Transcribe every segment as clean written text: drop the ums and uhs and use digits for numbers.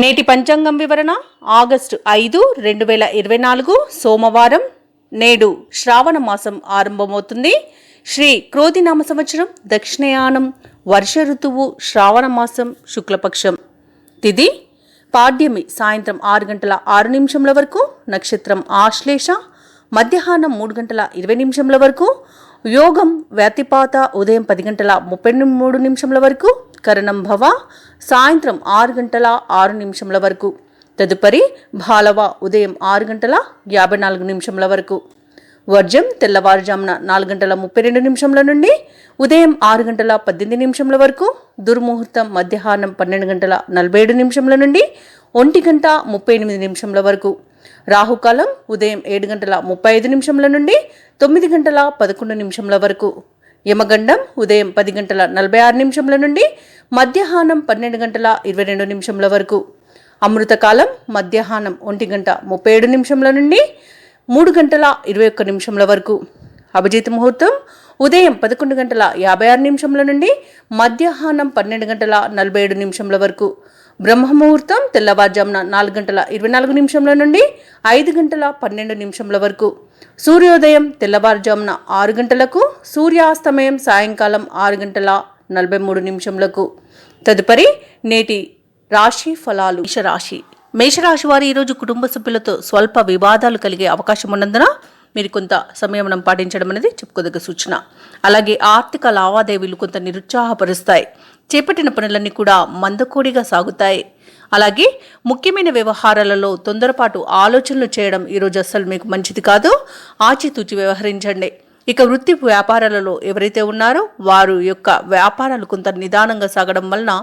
నేటి పంచాంగం వివరణ ఆగస్టు 5, 2024 సోమవారం. నేడు శ్రావణ మాసం ఆరంభమవుతుంది. శ్రీ క్రోధినామ సంవత్సరం, దక్షిణయానం, వర్ష ఋతువు, శ్రావణ మాసం, శుక్లపక్షం. తిథి పాడ్యమి సాయంత్రం 6 గంటల 6 నిమిషంల వరకు. నక్షత్రం ఆశ్లేష మధ్యాహ్నం 3 గంటల 20 నిమిషంల వరకు. యోగం వ్యతిపాత ఉదయం 10 గంటల 33 నిమిషంల వరకు. కరణం భవ సాయంత్రం 6 గంటల 6 నిమిషంల వరకు. తదుపరి భాలవ ఉదయం 6 గంటల 54 నిమిషంల వరకు. వర్జం తెల్లవారుజామున 4 గంటల 32 నిమిషంల నుండి ఉదయం 6 గంటల 18 నిమిషంల వరకు. దుర్ముహూర్తం మధ్యాహ్నం 12 గంటల 47 నిమిషంల నుండి 1 గంట 38 నిమిషంల వరకు. రాహుకాలం ఉదయం 7 గంటల 35 నిమిషంల నుండి 9 గంటల 11 నిమిషంల వరకు. యమగండం ఉదయం 10 గంటల 46 నిమిషంల నుండి మధ్యాహ్నం 12 గంటల 22 నిమిషంల వరకు. అమృతకాలం మధ్యాహ్నం 1 గంట 37 నిమిషంల నుండి 3 గంటల 21 నిమిషంల వరకు. అభిజిత్ ముహూర్తం ఉదయం 11 గంటల 56 నిమిషంల నుండి మధ్యాహ్నం 12 గంటల 47 నిమిషంల వరకు. బ్రహ్మముహూర్తం తెల్లవారుజామున 4 గంటల 24 నిమిషంల నుండి 5 గంటల 12 నిమిషంల వరకు. సూర్యోదయం తెల్లవారుజామున 6 గంటలకు. సూర్యాస్తమయం సాయంకాలం 6 గంటల 43 నిమిషంలకు. తదుపరి నేటి రాశి ఫలాలు. మేషరాశి వారు ఈరోజు కుటుంబ సభ్యులతో స్వల్ప వివాదాలు కలిగే అవకాశం ఉన్నందున మీరు కొంత సంయమనం పాటించడం అనేది చెప్పుకోదగ్గ సూచన. అలాగే ఆర్థిక లావాదేవీలు కొంత నిరుత్సాహపరుస్తాయి. చేపట్టిన పనులన్నీ కూడా మందకోడిగా సాగుతాయి. అలాగే ముఖ్యమైన వ్యవహారాలలో తొందరపాటు ఆలోచనలు చేయడం ఈరోజు అస్సలు మీకు మంచిది కాదు. ఆచితూచి వ్యవహరించండి. ఇక వృత్తి వ్యాపారాలలో ఎవరైతే ఉన్నారో వారు యొక్క వ్యాపారాలు కొంత నిదానంగా సాగడం వలన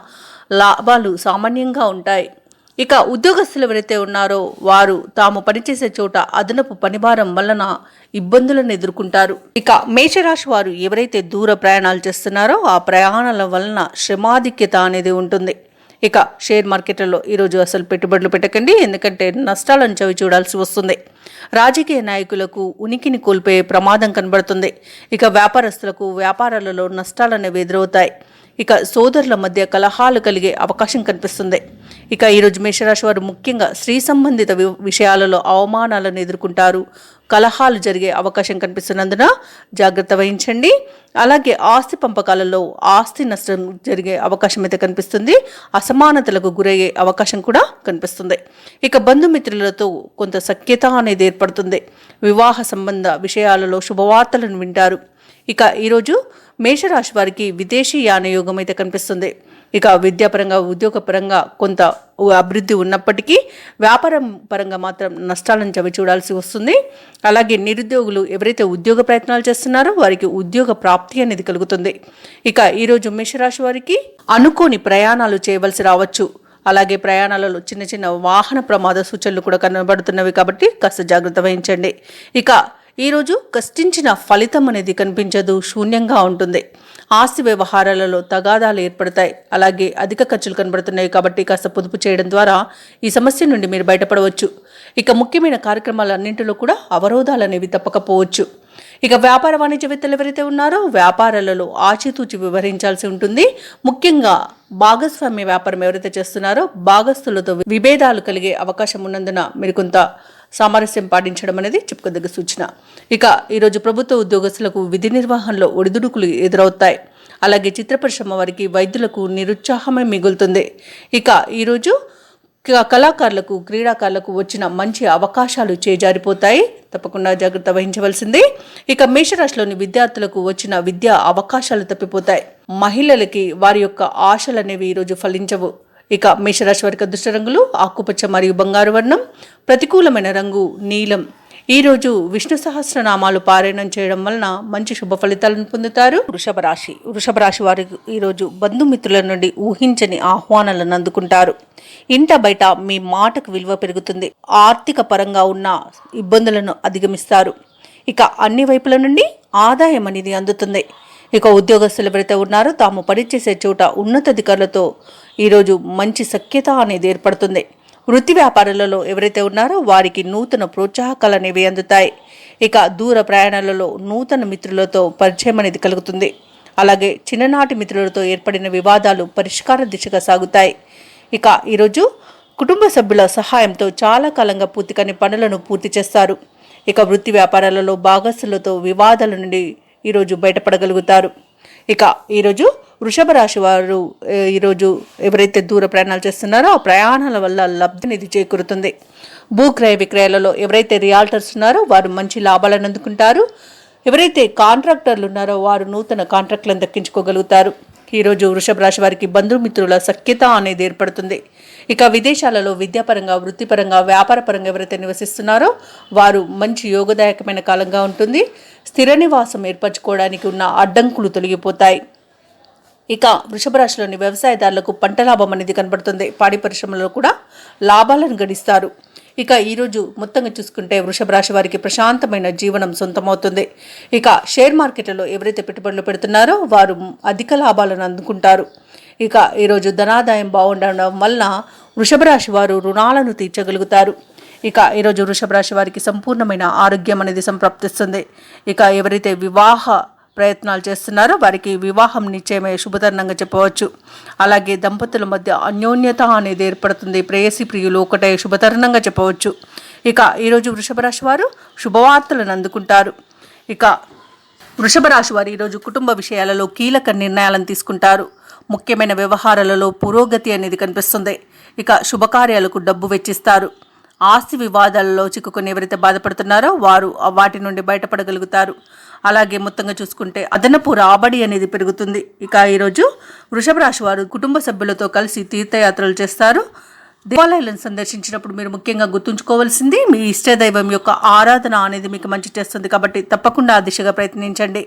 లాభాలు సామాన్యంగా ఉంటాయి. ఇక ఉద్యోగస్తులు ఎవరైతే ఉన్నారో వారు తాము పనిచేసే చోట అదనపు పనిభారం వలన ఇబ్బందులను ఎదుర్కొంటారు. ఇక మేషరాశి వారు ఎవరైతే దూర ప్రయాణాలు చేస్తున్నారో ఆ ప్రయాణాల వలన శ్రమాధిక్యత అనేది ఉంటుంది. ఇక షేర్ మార్కెట్లలో ఈరోజు అసలు పెట్టుబడులు పెట్టకండి, ఎందుకంటే నష్టాలను చవి చూడాల్సి వస్తుంది. రాజకీయ నాయకులకు ఉనికిని కోల్పోయే ప్రమాదం కనబడుతుంది. ఇక వ్యాపారస్తులకు వ్యాపారాలలో నష్టాలనేవి ఎదురవుతాయి. ఇక సోదరుల మధ్య కలహాలు కలిగే అవకాశం కనిపిస్తుంది. ఇక ఈరోజు మేషరాశి వారు ముఖ్యంగా స్త్రీ సంబంధిత విషయాలలో అవమానాలను ఎదుర్కొంటారు. కలహాలు జరిగే అవకాశం కనిపిస్తున్నందున జాగ్రత్త వహించండి. అలాగే ఆస్తి పంపకాలలో ఆస్తి నష్టం జరిగే అవకాశం అయితే కనిపిస్తుంది. అసమానతలకు గురయ్యే అవకాశం కూడా కనిపిస్తుంది. ఇక బంధుమిత్రులతో కొంత సఖ్యత అనేది ఏర్పడుతుంది. వివాహ సంబంధ విషయాలలో శుభవార్తలను వింటారు. ఇక ఈరోజు మేషరాశి వారికి విదేశీ యానయోగం అయితే కనిపిస్తుంది. ఇక విద్యాపరంగా ఉద్యోగపరంగా కొంత అభివృద్ధి ఉన్నప్పటికీ వ్యాపారం పరంగా మాత్రం నష్టాలను చవి చూడాల్సి వస్తుంది. అలాగే నిరుద్యోగులు ఎవరైతే ఉద్యోగ ప్రయత్నాలు చేస్తున్నారో వారికి ఉద్యోగ ప్రాప్తి అనేది కలుగుతుంది. ఇక ఈరోజు మేషరాశి వారికి అనుకోని ప్రయాణాలు చేయవలసి రావచ్చు. అలాగే ప్రయాణాలలో చిన్న చిన్న వాహన ప్రమాద సూచనలు కూడా కనబడుతున్నవి కాబట్టి కాస్త జాగ్రత్త వహించండి. ఇక ఈరోజు కష్టించిన ఫలితం అనేది కనిపించదు, శూన్యంగా ఉంటుంది. ఆస్తి వ్యవహారాలలో తగాదాలు ఏర్పడతాయి. అలాగే అధిక ఖర్చులు కనబడుతున్నాయి కాబట్టి కాస్త పొదుపు చేయడం ద్వారా ఈ సమస్య నుండి మీరు బయటపడవచ్చు. ఇక ముఖ్యమైన కార్యక్రమాలన్నింటిలో కూడా అవరోధాలు అనేవి తప్పకపోవచ్చు. ఇక వ్యాపార వాణిజ్యవేత్తలు ఎవరైతే ఉన్నారో వ్యాపారాలలో ఆచితూచి వ్యవహరించాల్సి ఉంటుంది. ముఖ్యంగా భాగస్వామ్య వ్యాపారం ఎవరైతే చేస్తున్నారో భాగస్తులతో విభేదాలు కలిగే అవకాశం ఉన్నందున మీరు కొంత సామరస్యం పాటించడం అనేది చెప్పుకోదగ్గ సూచన. ఇక ఈరోజు ప్రభుత్వ ఉద్యోగస్తులకు విధి నిర్వహణలో ఒడిదుడుకులు ఎదురవుతాయి. అలాగే చిత్ర పరిశ్రమ వారికి వైద్యులకు నిరుత్సాహమే మిగులుతుంది. ఇక ఈరోజు కళాకారులకు క్రీడాకారులకు వచ్చిన మంచి అవకాశాలు చేజారిపోతాయి. తప్పకుండా జాగ్రత్త వహించవలసింది. ఇక మేషరాశిలోని విద్యార్థులకు వచ్చిన విద్యా అవకాశాలు తప్పిపోతాయి. మహిళలకి వారి యొక్క ఆశలు అనేవి ఈరోజు ఫలించవు. ఇక మేషరాశి వారికి అదృష్ట రంగులు ఆకుపచ్చ మరియు బంగారు వర్ణం. ప్రతికూలమైన రంగు నీలం. ఈరోజు విష్ణు సహస్రనామాలు పారాయణం చేయడం వలన మంచి శుభ ఫలితాలను పొందుతారు. వృషభ రాశి వారు ఈరోజు బంధుమిత్రుల నుండి ఊహించని ఆహ్వానాలను అందుకుంటారు. ఇంట బయట మీ మాటకు విలువ పెరుగుతుంది. ఆర్థిక పరంగా ఉన్న ఇబ్బందులను అధిగమిస్తారు. ఇక అన్ని వైపుల నుండి ఆదాయం అనేది అందుతుంది. ఇక ఉద్యోగస్తులు ఎవరైతే ఉన్నారో తాము పనిచేసే చోట ఉన్నతాధికారులతో ఈరోజు మంచి సఖ్యత అనేది ఏర్పడుతుంది. వృత్తి వ్యాపారాలలో ఎవరైతే ఉన్నారో వారికి నూతన ప్రోత్సాహకాలు అనేవి అందుతాయి. ఇక దూర ప్రయాణాలలో నూతన మిత్రులతో పరిచయం అనేది కలుగుతుంది. అలాగే చిన్ననాటి మిత్రులతో ఏర్పడిన వివాదాలు పరిష్కార దిశగా సాగుతాయి. ఇక ఈరోజు కుటుంబ సభ్యుల సహాయంతో చాలా కాలంగా పూర్తి కాని పనులను పూర్తి చేస్తారు. ఇక వృత్తి వ్యాపారాలలో భాగస్తులతో వివాదాల నుండి ఈరోజు బయటపడగలుగుతారు. ఇక ఈరోజు వృషభ రాశి వారు ఈరోజు ఎవరైతే దూర ప్రయాణాలు చేస్తున్నారో ఆ ప్రయాణాల వల్ల లబ్ధి అనేది చేకూరుతుంది. భూక్రయ విక్రయాలలో ఎవరైతే రియాల్టర్స్ ఉన్నారో వారు మంచి లాభాలను అందుకుంటారు. ఎవరైతే కాంట్రాక్టర్లు ఉన్నారో వారు నూతన కాంట్రాక్టులను దక్కించుకోగలుగుతారు. ఈరోజు వృషభ రాశి వారికి బంధుమిత్రుల సఖ్యత అనేది ఏర్పడుతుంది. ఇక విదేశాలలో విద్యాపరంగా, వృత్తిపరంగా, వ్యాపారపరంగా ఎవరైతే నివసిస్తున్నారో వారు మంచి యోగదాయకమైన కాలంగా ఉంటుంది. స్థిర నివాసం ఏర్పరచుకోవడానికి ఉన్న అడ్డంకులు తొలగిపోతాయి. ఇక వృషభ రాశిలోని వ్యవసాయదారులకు పంట లాభం అనేది కనబడుతుంది. పాడి పరిశ్రమలో కూడా లాభాలను గడిస్తారు. ఇక ఈరోజు మొత్తంగా చూసుకుంటే వృషభ రాశి వారికి ప్రశాంతమైన జీవనం సొంతమవుతుంది. ఇక షేర్ మార్కెట్లలో ఎవరైతే పెట్టుబడులు పెడుతున్నారో వారు అధిక లాభాలను అందుకుంటారు. ఇక ఈరోజు ధనాదాయం బాగుండడం వలన వృషభ రాశి వారు రుణాలను తీర్చగలుగుతారు. ఇక ఈరోజు వృషభ రాశి వారికి సంపూర్ణమైన ఆరోగ్యం అనేది సంప్రాప్తిస్తుంది. ఇక ఎవరైతే వివాహ ప్రయత్నాలు చేస్తున్నారో వారికి వివాహం నిశ్చయమే శుభతరుణంగా చెప్పవచ్చు. అలాగే దంపతుల మధ్య అన్యోన్యత అనేది ఏర్పడుతుంది. ప్రేయసి ప్రియులు ఒకటే శుభతరుణంగా చెప్పవచ్చు. ఇక ఈరోజు వృషభ రాశి వారు శుభవార్తలను అందుకుంటారు. ఇక వృషభ రాశి వారు ఈరోజు కుటుంబ విషయాలలో కీలక నిర్ణయాలను తీసుకుంటారు. ముఖ్యమైన వ్యవహారాలలో పురోగతి అనేది కనిపిస్తుంది. ఇక శుభకార్యాలకు డబ్బు వెచ్చిస్తారు. ఆస్తి వివాదాలలో చిక్కుకొని ఎవరైతే బాధపడుతున్నారో వారు వాటి నుండి బయటపడగలుగుతారు. అలాగే మొత్తంగా చూసుకుంటే అదనపు రాబడి అనేది పెరుగుతుంది. ఇక ఈరోజు వృషభ రాశి వారు కుటుంబ సభ్యులతో కలిసి తీర్థయాత్రలు చేస్తారు. దేవాలయాలను సందర్శించినప్పుడు మీరు ముఖ్యంగా గుర్తుంచుకోవాల్సింది మీ ఇష్టదైవం యొక్క ఆరాధన అనేది మీకు మంచి చేస్తుంది. కాబట్టి తప్పకుండా ఆ దిశగా ప్రయత్నించండి.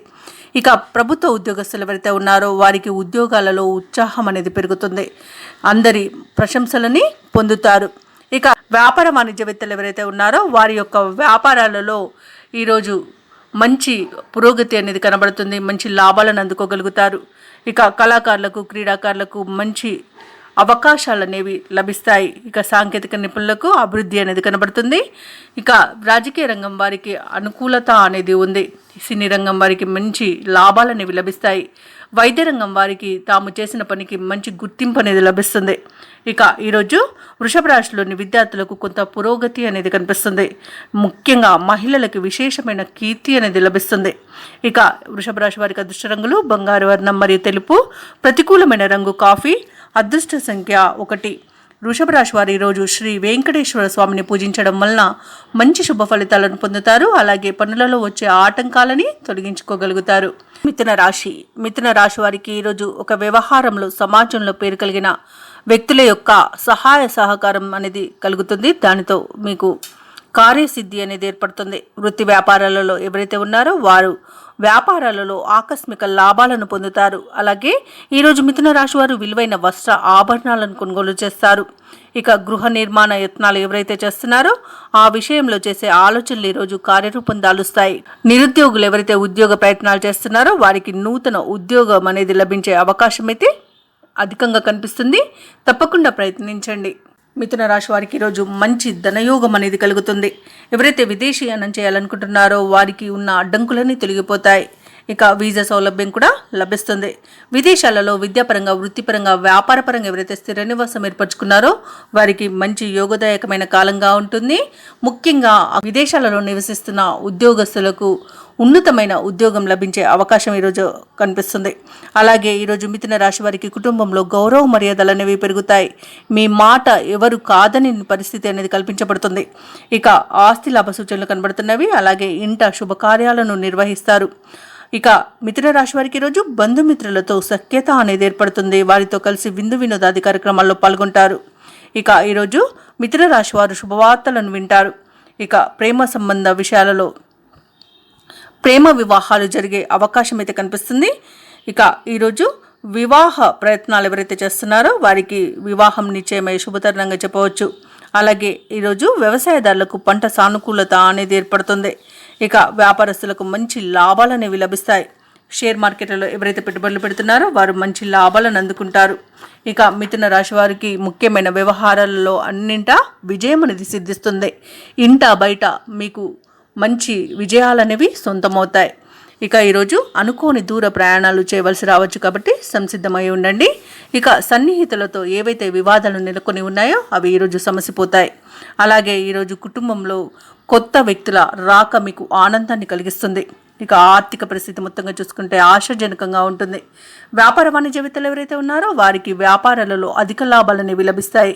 ఇక ప్రభుత్వ ఉద్యోగస్తులు ఎవరైతే ఉన్నారో వారికి ఉద్యోగాలలో ఉత్సాహం అనేది పెరుగుతుంది. అందరి ప్రశంసలని పొందుతారు. ఇక వ్యాపార వాణిజ్యవేత్తలు ఎవరైతే ఉన్నారో వారి యొక్క వ్యాపారాలలో ఈరోజు మంచి పురోగతి అనేది కనబడుతుంది. మంచి లాభాలను అందుకోగలుగుతారు. ఇక కళాకారులకు, క్రీడాకారులకు మంచి అవకాశాలు అనేవి లభిస్తాయి. ఇక సాంకేతిక నిపుణులకు అభివృద్ధి అనేది కనబడుతుంది. ఇక రాజకీయ రంగం వారికి అనుకూలత అనేది ఉంది. సినీ రంగం వారికి మంచి లాభాలు అనేవి లభిస్తాయి. వైద్య రంగం వారికి తాము చేసిన పనికి మంచి గుర్తింపు అనేది లభిస్తుంది. ఇక ఈరోజు వృషభ రాశిలోని విద్యార్థులకు కొంత పురోగతి అనేది కనిపిస్తుంది. ముఖ్యంగా మహిళలకు విశేషమైన కీర్తి అనేది లభిస్తుంది. ఇక వృషభ రాశి వారికి అదృష్ట రంగులు బంగారు వర్ణం మరియు తెలుపు. ప్రతికూలమైన రంగు కాఫీ. అదృష్ట సంఖ్య 1. వృషభ రాశి వారు ఈరోజు శ్రీ వెంకటేశ్వర స్వామిని పూజించడం వలన మంచి శుభ ఫలితాలను పొందుతారు. అలాగే పనులలో వచ్చే ఆటంకాలని తొలగించుకోగలుగుతారు. మిథున రాశి వారికి ఈరోజు ఒక వ్యవహారంలో సమాజంలో పేరు కలిగిన వ్యక్తుల యొక్క సహాయ సహకారం అనేది కలుగుతుంది. దానితో మీకు కార్యసిద్ధి అనేది ఏర్పడుతుంది. వృత్తి వ్యాపారాలలో ఎవరైతే ఉన్నారో వారు వ్యాపారాలలో ఆకస్మిక లాభాలను పొందుతారు. అలాగే ఈరోజు మిథున రాశి వారు విలువైన వస్త్ర ఆభరణాలను కొనుగోలు చేస్తారు. ఇక గృహ నిర్మాణ యత్నాలు ఎవరైతే చేస్తున్నారో ఆ విషయంలో చేసే ఆలోచనలు ఈరోజు కార్యరూపం దాలుస్తాయి. నిరుద్యోగులు ఎవరైతే ఉద్యోగ ప్రయత్నాలు చేస్తున్నారో వారికి నూతన ఉద్యోగం అనేది లభించే అవకాశం అయితే అధికంగా కనిపిస్తుంది. తప్పకుండా ప్రయత్నించండి. మిథున రాశి వారికి ఈరోజు మంచి ధనయోగం అనేది కలుగుతుంది. ఎవరైతే విదేశీయానం చేయాలనుకుంటున్నారో వారికి ఉన్న అడ్డంకులన్నీ తొలగిపోతాయి. ఇక వీసా సౌలభ్యం కూడా లభిస్తుంది. విదేశాలలో విద్యాపరంగా, వృత్తిపరంగా, వ్యాపారపరంగా ఎవరైతే స్థిర నివాసం ఏర్పరచుకున్నారో వారికి మంచి యోగదాయకమైన కాలంగా ఉంటుంది. ముఖ్యంగా విదేశాలలో నివసిస్తున్న ఉద్యోగస్తులకు ఉన్నతమైన ఉద్యోగం లభించే అవకాశం ఈరోజు కనిపిస్తుంది. అలాగే ఈరోజు మిథున రాశి వారికి కుటుంబంలో గౌరవ మర్యాదలు అనేవి పెరుగుతాయి. మీ మాట ఎవరు కాదని పరిస్థితి అనేది కల్పించబడుతుంది. ఇక ఆస్తి లాభ సూచనలు కనబడుతున్నవి. అలాగే ఇంట శుభకార్యాలను నిర్వహిస్తారు. ఇక మిథున రాశి వారికి ఈరోజు బంధుమిత్రులతో సఖ్యత అనేది ఏర్పడుతుంది. వారితో కలిసి విందు వినోదాది కార్యక్రమాల్లో పాల్గొంటారు. ఇక ఈరోజు మిథున రాశి వారు శుభవార్తలను వింటారు. ఇక ప్రేమ సంబంధ విషయాలలో ప్రేమ వివాహాలు జరిగే అవకాశం అయితే కనిపిస్తుంది. ఇక ఈరోజు వివాహ ప్రయత్నాలు ఎవరైతే చేస్తున్నారో వారికి వివాహం నిశ్చయమై శుభతరుణంగా చెప్పవచ్చు. అలాగే ఈరోజు వ్యవసాయదారులకు పంట సానుకూలత అనేది ఏర్పడుతుంది. ఇక వ్యాపారస్తులకు మంచి లాభాలు అనేవి లభిస్తాయి. షేర్ మార్కెట్లలో ఎవరైతే పెట్టుబడులు పెడుతున్నారో వారు మంచి లాభాలను అందుకుంటారు. ఇక మిథున రాశి వారికి ముఖ్యమైన వ్యవహారాలలో అన్నింటా విజయం అనేది సిద్ధిస్తుంది. ఇంట బయట మీకు మంచి విజయాలు అనేవి సొంతమవుతాయి. ఇక ఈరోజు అనుకోని దూర ప్రయాణాలు చేయవలసి రావచ్చు కాబట్టి సంసిద్ధమై ఉండండి. ఇక సన్నిహితులతో ఏవైతే వివాదాలు నెలకొని ఉన్నాయో అవి ఈరోజు సమసిపోతాయి. అలాగే ఈరోజు కుటుంబంలో కొత్త వ్యక్తుల రాక మీకు ఆనందాన్ని కలిగిస్తుంది. ఇక ఆర్థిక పరిస్థితి మొత్తంగా చూసుకుంటే ఆశాజనకంగా ఉంటుంది. వ్యాపార వాణిజ్యవేత్తలు ఎవరైతే ఉన్నారో వారికి వ్యాపారాలలో అధిక లాభాలు అనేవి లభిస్తాయి.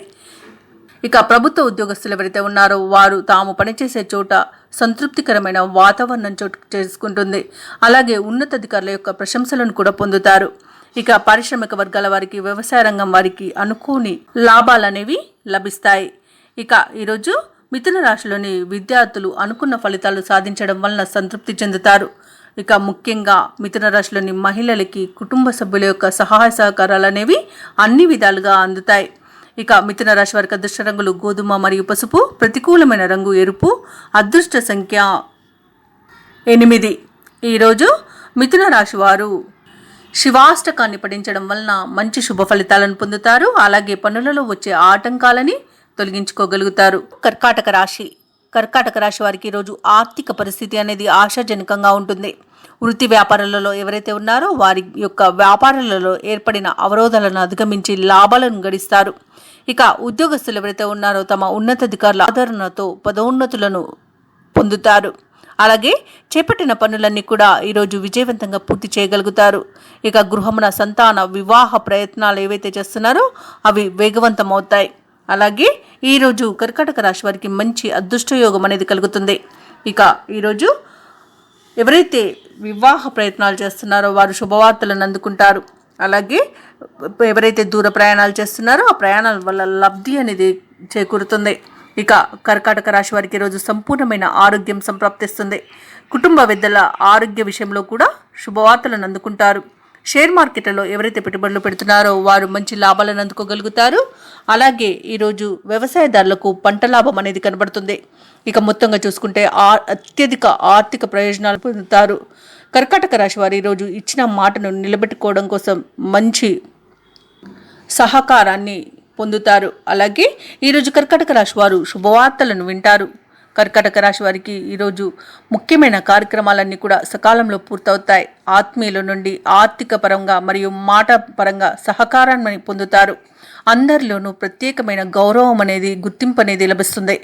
ఇక ప్రభుత్వ ఉద్యోగస్తులు ఎవరైతే ఉన్నారో వారు తాము పనిచేసే చోట సంతృప్తికరమైన వాతావరణం చోటు చేసుకుంటుంది. అలాగే ఉన్నతాధికారుల యొక్క ప్రశంసలను కూడా పొందుతారు. ఇక పారిశ్రామిక వర్గాల వారికి, వ్యవసాయ రంగం వారికి అనుకోని లాభాలు అనేవి లభిస్తాయి. ఇక ఈరోజు మిథున రాశిలోని విద్యార్థులు అనుకున్న ఫలితాలు సాధించడం వలన సంతృప్తి చెందుతారు. ఇక ముఖ్యంగా మిథున రాశిలోని మహిళలకి కుటుంబ సభ్యుల యొక్క సహాయ సహకారాలు అనేవి అన్ని విధాలుగా అందుతాయి. ఇక మిథున రాశి వారికి అదృష్ట రంగులు గోధుమ మరియు పసుపు, ప్రతికూలమైన రంగు ఎరుపు, అదృష్ట సంఖ్య 8. ఈరోజు మిథున రాశి వారు శివాష్టకాన్ని పఠించడం వలన మంచి శుభ ఫలితాలను పొందుతారు. అలాగే పనులలో వచ్చే ఆటంకాలని తొలగించుకోగలుగుతారు. కర్కాటక రాశి వారికి ఈరోజు ఆర్థిక పరిస్థితి అనేది ఆశాజనకంగా ఉంటుంది. వృత్తి వ్యాపారాలలో ఎవరైతే ఉన్నారో వారి యొక్క వ్యాపారాలలో ఏర్పడిన అవరోధాలను అధిగమించి లాభాలను గడిస్తారు. ఇక ఉద్యోగస్తులు ఎవరైతే ఉన్నారో తమ ఉన్నతాధికారుల ఆదరణతో పదోన్నతులను పొందుతారు. అలాగే చేపట్టిన పనులన్నీ కూడా ఈరోజు విజయవంతంగా పూర్తి చేయగలుగుతారు. ఇక గృహమున సంతాన వివాహ ప్రయత్నాలు ఏవైతే చేస్తున్నారో అవి వేగవంతం అవుతాయి. అలాగే ఈరోజు కర్కాటక రాశి వారికి మంచి అదృష్టయోగం అనేది కలుగుతుంది. ఇక ఈరోజు ఎవరైతే వివాహ ప్రయత్నాలు చేస్తున్నారో వారు శుభవార్తలను అందుకుంటారు. అలాగే ఎవరైతే దూర ప్రయాణాలు చేస్తున్నారో ఆ ప్రయాణాల వల్ల లబ్ధి అనేది చేకూరుతుంది. ఇక కర్కాటక రాశి వారికి ఈరోజు సంపూర్ణమైన ఆరోగ్యం సంప్రాప్తిస్తుంది. కుటుంబ పెద్దల ఆరోగ్య విషయంలో కూడా శుభవార్తలను అందుకుంటారు. షేర్ మార్కెట్లలో ఎవరైతే పెట్టుబడులు పెడుతున్నారో వారు మంచి లాభాలను అందుకోగలుగుతారు. అలాగే ఈరోజు వ్యవసాయదారులకు పంట లాభం అనేది కనబడుతుంది. ఇక మొత్తంగా చూసుకుంటే అత్యధిక ఆర్థిక ప్రయోజనాలు పొందుతారు. కర్కాటక రాశి వారు ఈరోజు ఇచ్చిన మాటను నిలబెట్టుకోవడం కోసం మంచి సహకారాన్ని పొందుతారు. అలాగే ఈరోజు కర్కాటక రాశి వారు శుభవార్తలను వింటారు. కర్కాటక రాశి వారికి ఈరోజు ముఖ్యమైన కార్యక్రమాలన్నీ కూడా సకాలంలో పూర్తవుతాయి. ఆత్మీయుల నుండి ఆర్థిక పరంగా మరియు మాట పరంగా సహకారాన్ని పొందుతారు. అందరిలోనూ ప్రత్యేకమైన గౌరవం అనేది, గుర్తింపు అనేది లభిస్తుంది.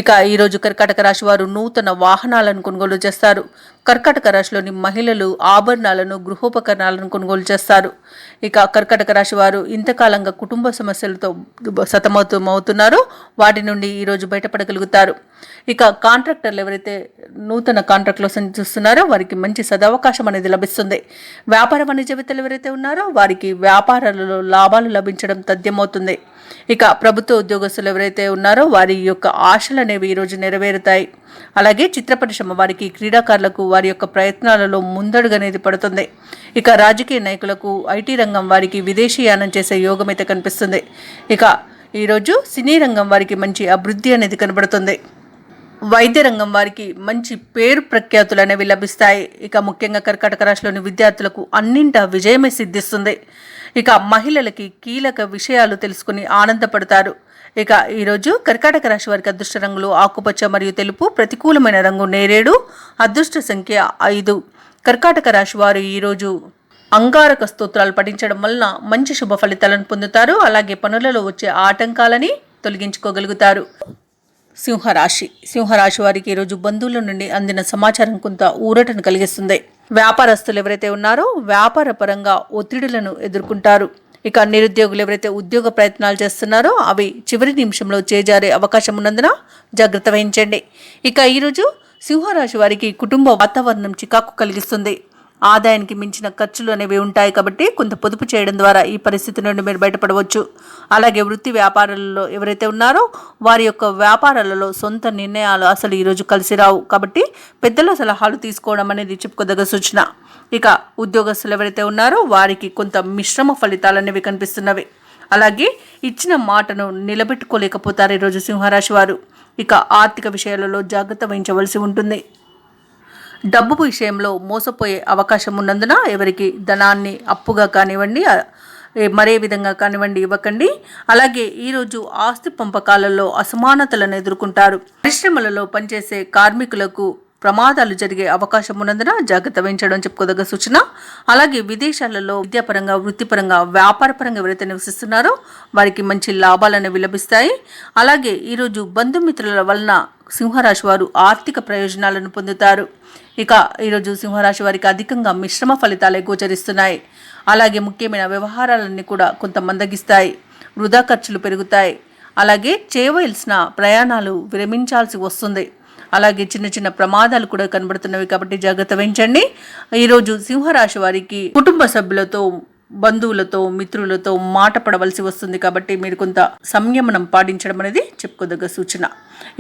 ఇక ఈరోజు కర్కాటక రాశి వారు నూతన వాహనాలను కొనుగోలు చేస్తారు. కర్కాటక రాశిలోని మహిళలు ఆభరణాలను, గృహోపకరణాలను కొనుగోలు చేస్తారు. ఇక కర్కాటక రాశి వారు ఇంతకాలంగా కుటుంబ సమస్యలతో సతమతమవుతున్నారో వాటి నుండి ఈరోజు బయటపడగలుగుతారు. ఇక కాంట్రాక్టర్లు ఎవరైతే నూతన కాంట్రాక్ట్లో చూస్తున్నారో వారికి మంచి సదవకాశం అనేది లభిస్తుంది. వ్యాపార వాణిజ్యవేత్తలు ఎవరైతే ఉన్నారో వారికి వ్యాపారాలలో లాభాలు లభించడం తథ్యమవుతుంది. ఇక ప్రభుత్వ ఉద్యోగస్తులు ఎవరైతే ఉన్నారో వారి యొక్క ఆశలు అనేవి ఈరోజు నెరవేరుతాయి. అలాగే చిత్ర పరిశ్రమ వారికి, క్రీడాకారులకు వారి యొక్క ప్రయత్నాలలో ముందడుగు అనేది పడుతుంది. ఇక రాజకీయ నాయకులకు, ఐటీ రంగం వారికి విదేశీయానం చేసే యోగం అయితే కనిపిస్తుంది. ఇక ఈరోజు సినీ రంగం వారికి మంచి అభివృద్ధి అనేది కనబడుతుంది. వైద్య రంగం వారికి మంచి పేరు ప్రఖ్యాతులు అనేవి లభిస్తాయి. ఇక ముఖ్యంగా కర్కాటక రాశిలోని విద్యార్థులకు అన్నింటా విజయమే సిద్ధిస్తుంది. ఇక మహిళలకి కీలక విషయాలు తెలుసుకుని ఆనందపడతారు. ఇక ఈరోజు కర్కాటక రాశి వారికి అదృష్ట రంగులు ఆకుపచ్చ మరియు తెలుపు, ప్రతికూలమైన రంగు నేరేడు, అదృష్ట సంఖ్య 5. కర్కాటక రాశి వారు ఈరోజు అంగారక స్తోత్రాలు పఠించడం వలన మంచి శుభ ఫలితాలను పొందుతారు. అలాగే పనులలో వచ్చే ఆటంకాలని తొలగించుకోగలుగుతారు. సింహరాశి వారికి ఈరోజు బంధువుల నుండి అందిన సమాచారం కొంత ఊరటను కలిగిస్తుంది. వ్యాపారస్తులు ఎవరైతే ఉన్నారో వ్యాపార పరంగా ఒత్తిడులను ఎదుర్కొంటారు. ఇక నిరుద్యోగులు ఎవరైతే ఉద్యోగ ప్రయత్నాలు చేస్తున్నారో అవి చివరి నిమిషంలో చేజారే అవకాశం ఉన్నందున జాగ్రత్త వహించండి. ఇక ఈరోజు సింహరాశి వారికి కుటుంబ వాతావరణం చికాకు కలిగిస్తుంది. ఆదాయానికి మించిన ఖర్చులు అనేవి ఉంటాయి కాబట్టి కొంత పొదుపు చేయడం ద్వారా ఈ పరిస్థితి నుండి మీరు బయటపడవచ్చు. అలాగే వృత్తి వ్యాపారాలలో ఎవరైతే ఉన్నారో వారి యొక్క వ్యాపారాలలో సొంత నిర్ణయాలు అసలు ఈరోజు కలిసి రావు కాబట్టి పెద్దల సలహాలు తీసుకోవడం అనేది చెప్పుకోదగ్గ సూచన. ఇక ఉద్యోగస్తులు ఎవరైతే ఉన్నారో వారికి కొంత మిశ్రమ ఫలితాలు అనేవి కనిపిస్తున్నవి. అలాగే ఇచ్చిన మాటను నిలబెట్టుకోలేకపోతారు ఈరోజు సింహరాశి వారు. ఇక ఆర్థిక విషయాలలో జాగ్రత్త వహించవలసి ఉంటుంది. డబ్బు విషయంలో మోసపోయే అవకాశం ఉన్నందున ఎవరికి ధనాన్ని అప్పుగా కానివ్వండి, మరే విధంగా కానివ్వండి ఇవ్వకండి. అలాగే ఈరోజు ఆస్తి పంపకాలలో అసమానతలను ఎదుర్కొంటారు. పరిశ్రమలలో పనిచేసే కార్మికులకు ప్రమాదాలు జరిగే అవకాశం ఉన్నందున జాగ్రత్త వహించడం చెప్పుకోదగ్గ సూచన. అలాగే విదేశాలలో విద్యాపరంగా, వృత్తిపరంగా, వ్యాపారపరంగా ఎవరైతే నివసిస్తున్నారో వారికి మంచి లాభాలు అనేవి లభిస్తాయి. అలాగే ఈరోజు బంధుమిత్రుల వలన సింహరాశి వారు ఆర్థిక ప్రయోజనాలను పొందుతారు. ఇక ఈరోజు సింహరాశి వారికి అధికంగా మిశ్రమ ఫలితాలే గోచరిస్తున్నాయి. అలాగే ముఖ్యమైన వ్యవహారాలన్నీ కూడా కొంత మందగిస్తాయి, వృధా ఖర్చులు పెరుగుతాయి. అలాగే చేయవలసిన ప్రయాణాలు విరమించాల్సి వస్తుంది. అలాగే చిన్న చిన్న ప్రమాదాలు కూడా కనబడుతున్నవి కాబట్టి జాగ్రత్త వహించండి. ఈరోజు సింహరాశి వారికి కుటుంబ సభ్యులతో, బంధువులతో, మిత్రులతో మాట పడవలసి వస్తుంది కాబట్టి మీరు కొంత సంయమనం పాటించడం అనేది చెప్పుకోదగ్గ సూచన.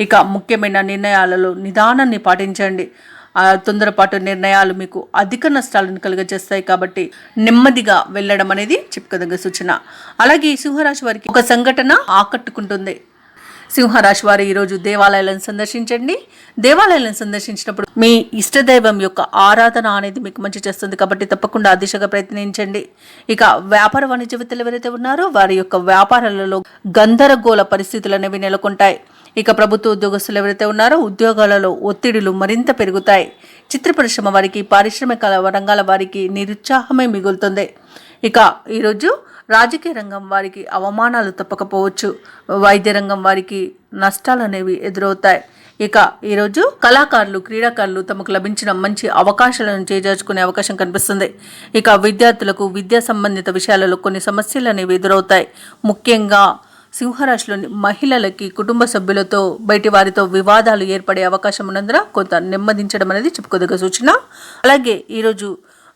ఇక ముఖ్యమైన నిర్ణయాలలో నిదానాన్ని పాటించండి. తొందరపాటు నిర్ణయాలు మీకు అధిక నష్టాలను కలుగజేస్తాయి కాబట్టి నెమ్మదిగా వెళ్ళడం అనేది చెప్పుకోదగ్గ సూచన. అలాగే సింహరాశి వారికి ఒక సంఘటన ఆకట్టుకుంటుంది. సింహరాశి వారు ఈరోజు దేవాలయాలను సందర్శించండి. దేవాలయాలను సందర్శించినప్పుడు మీ ఇష్టదైవం యొక్క ఆరాధన అనేది మీకు మంచి చేస్తుంది కాబట్టి తప్పకుండా ఆ దిశగా ప్రయత్నించండి. ఇక వ్యాపార వాణిజ్యవేత్తలు ఎవరైతే ఉన్నారో వారి యొక్క వ్యాపారాలలో గందరగోళ పరిస్థితులు అనేవి నెలకొంటాయి. ఇక ప్రభుత్వ ఉద్యోగస్తులు ఎవరైతే ఉన్నారో ఉద్యోగాలలో ఒత్తిడులు మరింత పెరుగుతాయి. చిత్ర పరిశ్రమ వారికి, పారిశ్రామిక రంగాల వారికి నిరుత్సాహమే మిగులుతుంది. ఇక ఈరోజు రాజకీయ రంగం వారికి అవమానాలు తప్పకపోవచ్చు. వైద్య రంగం వారికి నష్టాలు అనేవి ఎదురవుతాయి. ఇక ఈరోజు కళాకారులు, క్రీడాకారులు తమకు లభించిన మంచి అవకాశాలను చేజార్చుకునే అవకాశం కనిపిస్తుంది. ఇక విద్యార్థులకు విద్యా సంబంధిత విషయాలలో కొన్ని సమస్యలు అనేవి ఎదురవుతాయి. ముఖ్యంగా సింహరాశిలోని మహిళలకి కుటుంబ సభ్యులతో, బయటి వారితో వివాదాలు ఏర్పడే అవకాశం ఉన్నందున కొంత నెమ్మదించడం అనేది చెప్పుకోదగ్గ సూచన. అలాగే ఈరోజు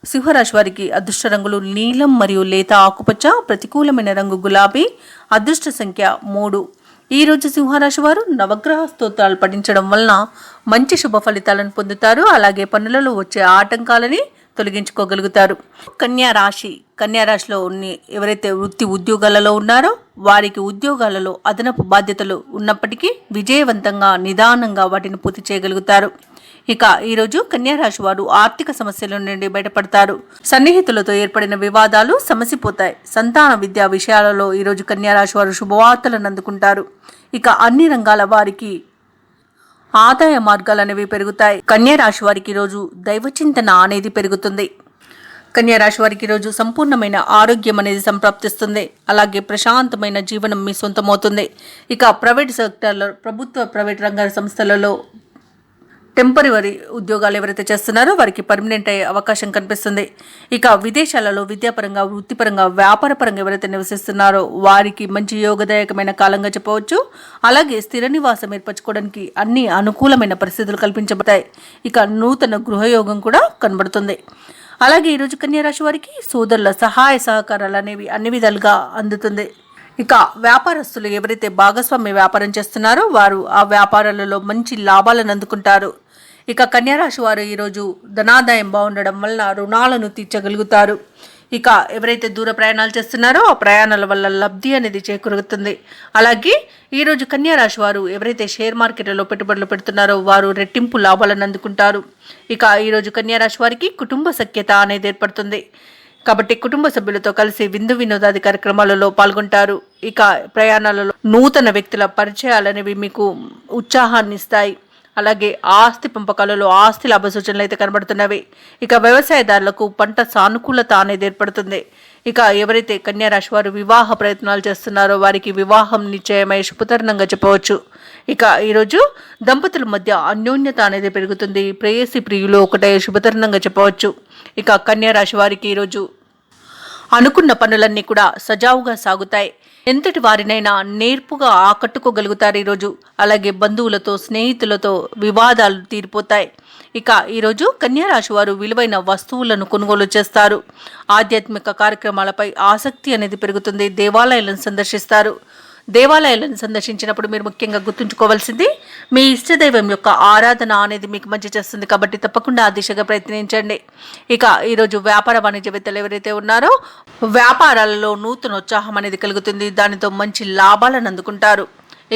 సింహరాశి వారికి అదృష్ట రంగులు నీలం మరియు లేత ఆకుపచ్చ, ప్రతికూలమైన రంగు గులాబీ, అదృష్ట సంఖ్య 3. ఈరోజు సింహరాశి వారు నవగ్రహ స్తోత్రాలు పఠించడం వలన మంచి శుభ ఫలితాలను పొందుతారు. అలాగే పనులలో వచ్చే ఆటంకాలని తొలగించుకోగలుగుతారు. కన్యా రాశిలో ఎవరైతే వృత్తి ఉద్యోగాలలో ఉన్నారో వారికి ఉద్యోగాలలో అదనపు బాధ్యతలు ఉన్నప్పటికీ విజయవంతంగా, నిదానంగా వాటిని పూర్తి చేయగలుగుతారు. ఇక ఈరోజు కన్యారాశి వారు ఆర్థిక సమస్యల నుండి బయటపడతారు. సన్నిహితులతో ఏర్పడిన వివాదాలు సమసిపోతాయి. సంతాన విద్యా విషయాలలో ఈరోజు కన్యారాశి వారు శుభవార్తలను అందుకుంటారు. ఇక అన్ని రంగాల వారికి ఆదాయ మార్గాలు అనేవి పెరుగుతాయి. కన్యారాశి వారికి ఈరోజు దైవచింతన అనేది పెరుగుతుంది. కన్యారాశి వారికి ఈరోజు సంపూర్ణమైన ఆరోగ్యం అనేది సంప్రాప్తిస్తుంది. అలాగే ప్రశాంతమైన జీవనం మీ సొంతమవుతుంది. ఇక ప్రైవేట్ సెక్టర్లో, ప్రభుత్వ ప్రైవేట్ రంగ సంస్థలలో టెంపరరీ ఉద్యోగాలు ఎవరైతే చేస్తున్నారో వారికి పర్మనెంట్ అయ్యే అవకాశం కనిపిస్తుంది. ఇక విదేశాలలో విద్యాపరంగా, వృత్తిపరంగా, వ్యాపారపరంగా ఎవరైతే నివసిస్తున్నారో వారికి మంచి యోగదాయకమైన కాలంగా చెప్పవచ్చు. అలాగే స్థిర నివాసం ఏర్పరచుకోవడానికి అన్ని అనుకూలమైన పరిస్థితులు కల్పించబడతాయి. ఇక నూతన గృహయోగం కూడా కనబడుతుంది. అలాగే ఈరోజు కన్యారాశి వారికి సోదరుల సహాయ సహకారాలు అనేవి అన్ని విధాలుగా అందుతుంది. ఇక వ్యాపారస్తులు ఎవరైతే భాగస్వామ్య వ్యాపారం చేస్తున్నారో వారు ఆ వ్యాపారాలలో మంచి లాభాలను అందుకుంటారు. ఇక కన్యారాశి వారు ఈరోజు ధనాదాయం బాగుండడం వలన రుణాలను తీర్చగలుగుతారు. ఇక ఎవరైతే దూర ప్రయాణాలు చేస్తున్నారో ఆ ప్రయాణాల వల్ల లబ్ధి అనేది చేకూరుతుంది. అలాగే ఈరోజు కన్యారాశి వారు ఎవరైతే షేర్ మార్కెట్లో పెట్టుబడులు పెడుతున్నారో వారు రెట్టింపు లాభాలను అందుకుంటారు. ఇక ఈరోజు కన్యారాశి వారికి కుటుంబ సఖ్యత అనేది ఏర్పడుతుంది కాబట్టి కుటుంబ సభ్యులతో కలిసి విందు వినోదాది కార్యక్రమాలలో పాల్గొంటారు. ఇక ప్రయాణాలలో నూతన వ్యక్తుల పరిచయాలనేవి మీకు ఉత్సాహాన్ని ఇస్తాయి. అలాగే ఆస్తి పంపకాలలో ఆస్తి లాభ సూచనలు అయితే కనబడుతున్నవి. ఇక వ్యవసాయదారులకు పంట సానుకూలత అనేది ఏర్పడుతుంది. ఇక ఎవరైతే కన్యారాశి వారు వివాహ ప్రయత్నాలు చేస్తున్నారో వారికి వివాహం నిశ్చయమై శుభతరుణంగా చెప్పవచ్చు. ఇక ఈరోజు దంపతుల మధ్య అన్యోన్యత అనేది పెరుగుతుంది. ప్రేయసి ప్రియులు ఒకటే శుభతరుణంగా చెప్పవచ్చు. ఇక కన్యారాశి వారికి ఈరోజు అనుకున్న పనులన్నీ కూడా సజావుగా సాగుతాయి. ఎంతటి వారినైనా నేర్పుగా ఆకట్టుకోగలుగుతారు ఈరోజు. అలాగే బంధువులతో, స్నేహితులతో వివాదాలు తీరిపోతాయి. ఇక ఈరోజు కన్యారాశి వారు విలువైన వస్తువులను కొనుగోలు చేస్తారు. ఆధ్యాత్మిక కార్యక్రమాలపై ఆసక్తి అనేది పెరుగుతుంది. దేవాలయాలను సందర్శిస్తారు. దేవాలయాలను సందర్శించినప్పుడు మీరు ముఖ్యంగా గుర్తుంచుకోవాల్సింది మీ ఇష్టదైవం యొక్క ఆరాధన అనేది మీకు మంచి చేస్తుంది కాబట్టి తప్పకుండా ఆ దిశగా ప్రయత్నించండి. ఇక ఈరోజు వ్యాపార వాణిజ్యవేత్తలు ఎవరైతే ఉన్నారో వ్యాపారాలలో నూతన ఉత్సాహం అనేది కలుగుతుంది. దానితో మంచి లాభాలను అందుకుంటారు.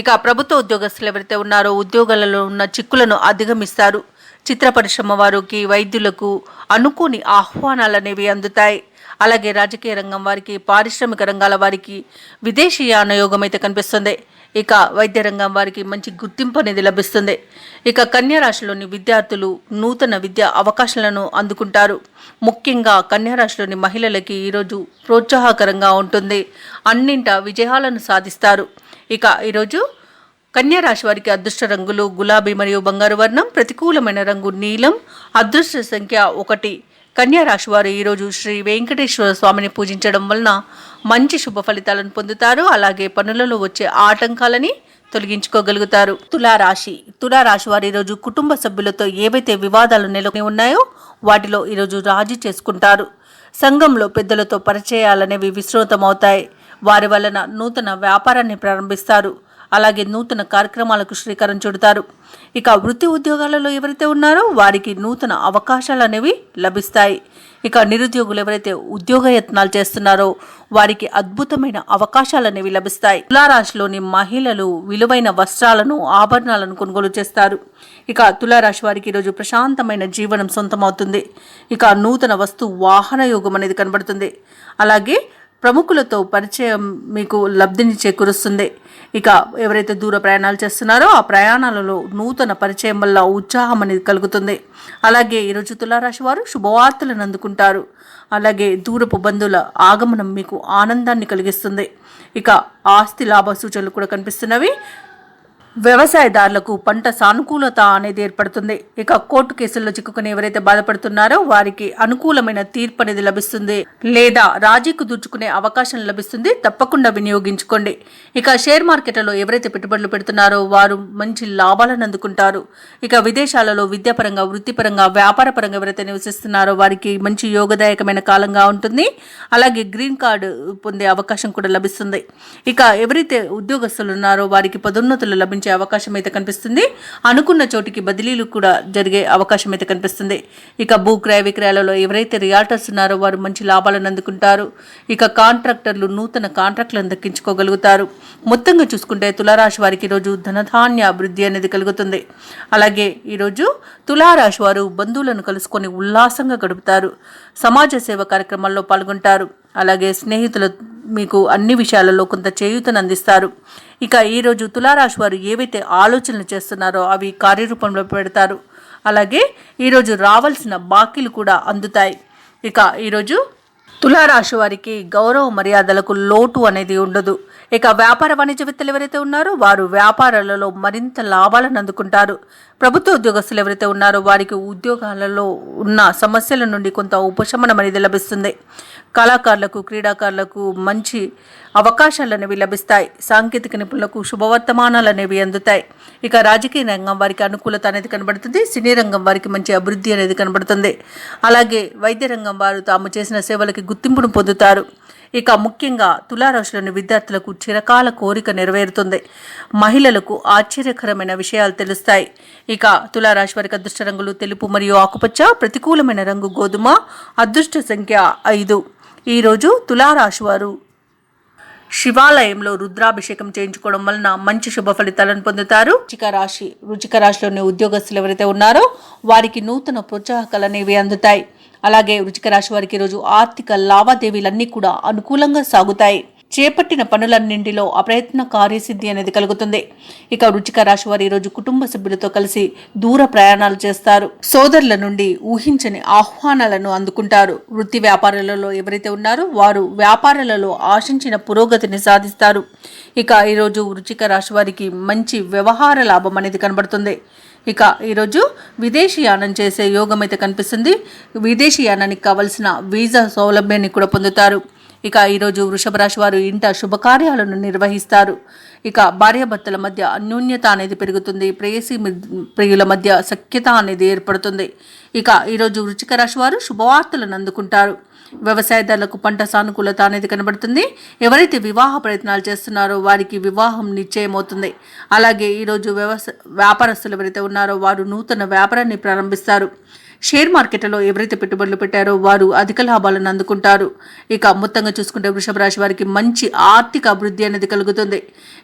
ఇక ప్రభుత్వ ఉద్యోగస్తులు ఎవరైతే ఉన్నారో ఉద్యోగాలలో ఉన్న చిక్కులను అధిగమిస్తారు. చిత్ర పరిశ్రమ వారికి, వైద్యులకు అనుకోని ఆహ్వానాలు అనేవి అందుతాయి. అలాగే రాజకీయ రంగం వారికి, పారిశ్రామిక రంగాల వారికి విదేశీయాన యోగం అయితే కనిపిస్తుంది. ఇక వైద్య రంగం వారికి మంచి గుర్తింపు అనేది లభిస్తుంది. ఇక కన్యా రాశిలోని విద్యార్థులు నూతన విద్యా అవకాశాలను అందుకుంటారు. ముఖ్యంగా కన్యా రాశిలోని మహిళలకి ఈరోజు ప్రోత్సాహకరంగా ఉంటుంది. అన్నింట విజయాలను సాధిస్తారు. ఇక ఈరోజు కన్యా రాశి వారికి అదృష్ట రంగులు గులాబీ మరియు బంగారు వర్ణం, ప్రతికూలమైన రంగు నీలం, అదృష్ట సంఖ్య 1. కన్యా రాశి వారు ఈరోజు శ్రీ వెంకటేశ్వర స్వామిని పూజించడం వలన మంచి శుభ ఫలితాలను పొందుతారు. అలాగే పనులలో వచ్చే ఆటంకాలని తొలగించుకోగలుగుతారు. తులారాశి వారు ఈరోజు కుటుంబ సభ్యులతో ఏవైతే వివాదాలు నెలకొని ఉన్నాయో వాటిలో ఈరోజు రాజీ చేసుకుంటారు. సంఘంలో పెద్దలతో పరిచయాలనేవి విస్తృతమవుతాయి. వారి వలన నూతన వ్యాపారాన్ని ప్రారంభిస్తారు. అలాగే నూతన కార్యక్రమాలకు శ్రీకారం చుడతారు. ఇక వృత్తి ఉద్యోగాలలో ఎవరైతే ఉన్నారో వారికి నూతన అవకాశాలు అనేవి లభిస్తాయి. ఇక నిరుద్యోగులు ఎవరైతే ఉద్యోగ యత్నాలు చేస్తున్నారో వారికి అద్భుతమైన అవకాశాలు అనేవి లభిస్తాయి. తులారాశిలోని మహిళలు విలువైన వస్త్రాలను, ఆభరణాలను కొనుగోలు చేస్తారు. ఇక తులారాశి వారికి ఈరోజు ప్రశాంతమైన జీవనం సొంతమవుతుంది. ఇక నూతన వస్తు వాహన యోగం అనేది కనబడుతుంది. అలాగే ప్రముఖులతో పరిచయం మీకు లబ్ధిని చేకూరుస్తుంది. ఇక ఎవరైతే దూర ప్రయాణాలు చేస్తున్నారో ఆ ప్రయాణాలలో నూతన పరిచయం వల్ల ఉత్సాహం అనేది కలుగుతుంది. అలాగే ఈరోజు తులారాశి వారు శుభవార్తలను అందుకుంటారు. అలాగే దూరపు బంధువుల ఆగమనం మీకు ఆనందాన్ని కలిగిస్తుంది. ఇక ఆస్తి లాభ సూచనలు కూడా కనిపిస్తున్నవి. వ్యవసాయదారులకు పంట సానుకూలత అనేది ఏర్పడుతుంది. ఇక కోర్టు కేసుల్లో చిక్కుకుని ఎవరైతే బాధపడుతున్నారో వారికి అనుకూలమైన తీర్పు అనేది లభిస్తుంది. లేదా రాజీకు దూర్చుకునే అవకాశం లభిస్తుంది. తప్పకుండా వినియోగించుకోండి. ఇక షేర్ మార్కెట్లలో ఎవరైతే పెట్టుబడులు పెడుతున్నారో వారు మంచి లాభాలను అందుకుంటారు. ఇక విదేశాలలో విద్యాపరంగా, వృత్తిపరంగా, వ్యాపారపరంగా ఎవరైతే నివసిస్తున్నారో వారికి మంచి యోగదాయకమైన కాలంగా ఉంటుంది. అలాగే గ్రీన్ కార్డు పొందే అవకాశం కూడా లభిస్తుంది. ఇక ఎవరైతే ఉద్యోగస్తులు ఉన్నారో వారికి పదోన్నతులు లభించే అవకాశం అయితే కనిపిస్తుంది. అనుకున్న చోటికి బదిలీలు కూడా జరిగే అవకాశం అయితే కనిపిస్తుంది. ఇక భూ క్రయ విక్రయాలలో ఎవరైతే రియాల్టర్స్ ఉన్నారో వారు మంచి లాభాలను అందుకుంటారు. ఇక కాంట్రాక్టర్లు నూతన కాంట్రాక్టులను దక్కించుకోగలుగుతారు. మొత్తంగా చూసుకుంటే తులారాశి వారికి ఈరోజు ధనధాన్య అభివృద్ధి అనేది కలుగుతుంది. అలాగే ఈరోజు తులారాశి వారు బంధువులను కలుసుకొని ఉల్లాసంగా గడుపుతారు. సమాజ సేవ కార్యక్రమాల్లో పాల్గొంటారు. అలాగే స్నేహితులు మీకు అన్ని విషయాలలో కొంత చేయూతను అందిస్తారు. ఇక ఈరోజు తులారాశి వారు ఏవైతే ఆలోచనలు చేస్తున్నారో అవి కార్యరూపంలో పెడతారు. అలాగే ఈరోజు రావాల్సిన బాకీలు కూడా అందుతాయి. ఇక ఈరోజు తులారాశి వారికి గౌరవ మర్యాదలకు లోటు అనేది ఉండదు. ఇక వ్యాపార వాణిజ్యవేత్తలు ఎవరైతే ఉన్నారో వారు వ్యాపారాలలో మరింత లాభాలను అందుకుంటారు. ప్రభుత్వ ఉద్యోగస్తులు ఎవరైతే ఉన్నారో వారికి ఉద్యోగాలలో ఉన్న సమస్యల నుండి కొంత ఉపశమనం అనేది లభిస్తుంది. కళాకారులకు, క్రీడాకారులకు మంచి అవకాశాలు అనేవి లభిస్తాయి. సాంకేతిక నిపుణులకు శుభవర్తమానాలు అనేవి అందుతాయి. ఇక రాజకీయ రంగం వారికి అనుకూలత అనేది కనబడుతుంది. సినీ రంగం వారికి మంచి అభివృద్ధి అనేది కనబడుతుంది. అలాగే వైద్య రంగం వారు తాము చేసిన సేవలకి గుర్తింపును పొందుతారు. ఇక ముఖ్యంగా తులారాశిలోని విద్యార్థులకు చిరకాల కోరిక నెరవేరుతుంది. మహిళలకు ఆశ్చర్యకరమైన విషయాలు తెలుస్తాయి. ఇక తులారాశి వారికి అదృష్ట రంగులు తెలుపు మరియు ఆకుపచ్చ, ప్రతికూలమైన రంగు గోధుమ, అదృష్ట సంఖ్య 5. ఈరోజు తులారాశి వారు శివాలయంలో రుద్రాభిషేకం చేయించుకోవడం వలన మంచి శుభ ఫలితాలను పొందుతారు. వృశ్చిక రాశిలోని ఉద్యోగస్తులు ఎవరైతే ఉన్నారో వారికి నూతన ప్రోత్సాహకాలు అనేవి అందుతాయి. అలాగే వృశ్చిక రాశి వారికి ఈరోజు ఆర్థిక లావాదేవీలన్నీ కూడా అనుకూలంగా సాగుతాయి. చేపట్టిన పనులన్నింటిలో అప్రయత్న కార్యసిద్ధి అనేది కలుగుతుంది. ఇక వృశ్చిక రాశి వారు ఈరోజు కుటుంబ సభ్యులతో కలిసి దూర ప్రయాణాలు చేస్తారు. సోదరుల నుండి ఊహించని ఆహ్వానాలను అందుకుంటారు. వృత్తి వ్యాపారాలలో ఎవరైతే ఉన్నారో వారు వ్యాపారాలలో ఆశించిన పురోగతిని సాధిస్తారు. ఇక ఈరోజు వృశ్చిక రాశి వారికి మంచి వ్యవహార లాభం అనేది కనబడుతుంది. ఇక ఈరోజు విదేశీయానం చేసే యోగం అయితే కనిపిస్తుంది. విదేశీయానానికి కావలసిన వీసా సౌలభ్యాన్ని కూడా పొందుతారు. ఇక ఈరోజు వృషభ రాశి వారు ఇంట శుభకార్యాలను నిర్వహిస్తారు. ఇక భార్యాభర్తల మధ్య అన్యోన్యత అనేది పెరుగుతుంది. ప్రేయసి ప్రియుల మధ్య సఖ్యత అనేది ఏర్పడుతుంది. ఇక ఈరోజు వృశ్చిక రాశి వారు శుభవార్తలను అందుకుంటారు. వ్యవసాయదారులకు పంట సానుకూలత అనేది కనబడుతుంది. ఎవరైతే వివాహ ప్రయత్నాలు చేస్తున్నారో వారికి వివాహం నిశ్చయమవుతుంది. అలాగే ఈరోజు వ్యాపారస్తులు ఎవరైతే ఉన్నారో వారు నూతన వ్యాపారాన్ని ప్రారంభిస్తారు. షేర్ మార్కెట్లో ఎవరైతే పెట్టుబడులు పెట్టారో వారు అధిక లాభాలను అందుకుంటారు. ఇక మొత్తంగా చూసుకుంటే వృషభ రాశి వారికి మంచి ఆర్థిక అభివృద్ధి అనేది కలుగుతుంది.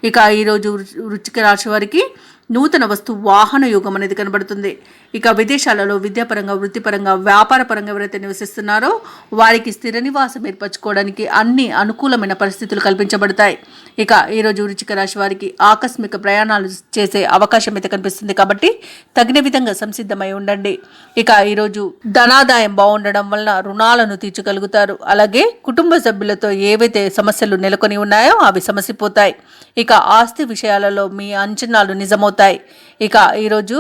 ఇక ఈరోజు వృశ్చిక రాశి వారికి నూతన వస్తు వాహన యోగం అనేది కనబడుతుంది. ఇక విదేశాలలో విద్యాపరంగా, వృత్తిపరంగా, వ్యాపార పరంగా ఎవరైతే నివసిస్తున్నారో వారికి స్థిర నివాసం ఏర్పరచుకోవడానికి అన్ని అనుకూలమైన పరిస్థితులు కల్పించబడతాయి. ఇక ఈరోజు వృశ్చిక రాశి వారికి ఆకస్మిక ప్రయాణాలు చేసే అవకాశం అయితే కనిపిస్తుంది కాబట్టి తగిన విధంగా సంసిద్ధమై ఉండండి. ఇక ఈరోజు ధనాదాయం బాగుండడం వలన రుణాలను తీర్చగలుగుతారు. అలాగే కుటుంబ సభ్యులతో ఏవైతే సమస్యలు నెలకొని ఉన్నాయో అవి సమసిపోతాయి. ఇక ఆస్తి విషయాలలో మీ అంచనాలు నిజమవుతాయి. ఇక ఈరోజు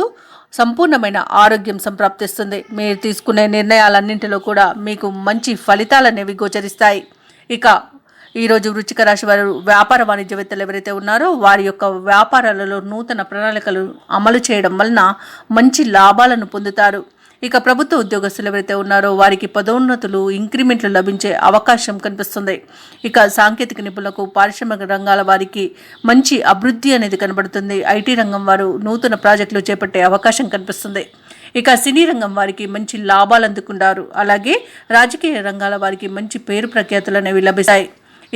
సంపూర్ణమైన ఆరోగ్యం సంప్రాప్తిస్తుంది. మీరు తీసుకునే నిర్ణయాలన్నింటిలో కూడా మీకు మంచి ఫలితాలనేవి గోచరిస్తాయి. ఇక ఈరోజు వృశ్చిక రాశి వారు వ్యాపార వాణిజ్యవేత్తలు ఎవరైతే ఉన్నారో వారి యొక్క వ్యాపారాలలో నూతన ప్రణాళికలు అమలు చేయడం వలన మంచి లాభాలను పొందుతారు. ఇక ప్రభుత్వ ఉద్యోగస్తులు ఎవరైతే ఉన్నారో వారికి పదోన్నతులు, ఇంక్రిమెంట్లు లభించే అవకాశం కనిపిస్తుంది. ఇక సాంకేతిక నిపుణులకు, పారిశ్రామిక రంగాల వారికి మంచి అభివృద్ధి అనేది కనబడుతుంది. ఐటీ రంగం వారు నూతన ప్రాజెక్టులు చేపట్టే అవకాశం కనిపిస్తుంది. ఇక సినీ రంగం వారికి మంచి లాభాలు అందుకుంటారు. అలాగే రాజకీయ రంగాల వారికి మంచి పేరు ప్రఖ్యాతులు అనేవి లభిస్తాయి.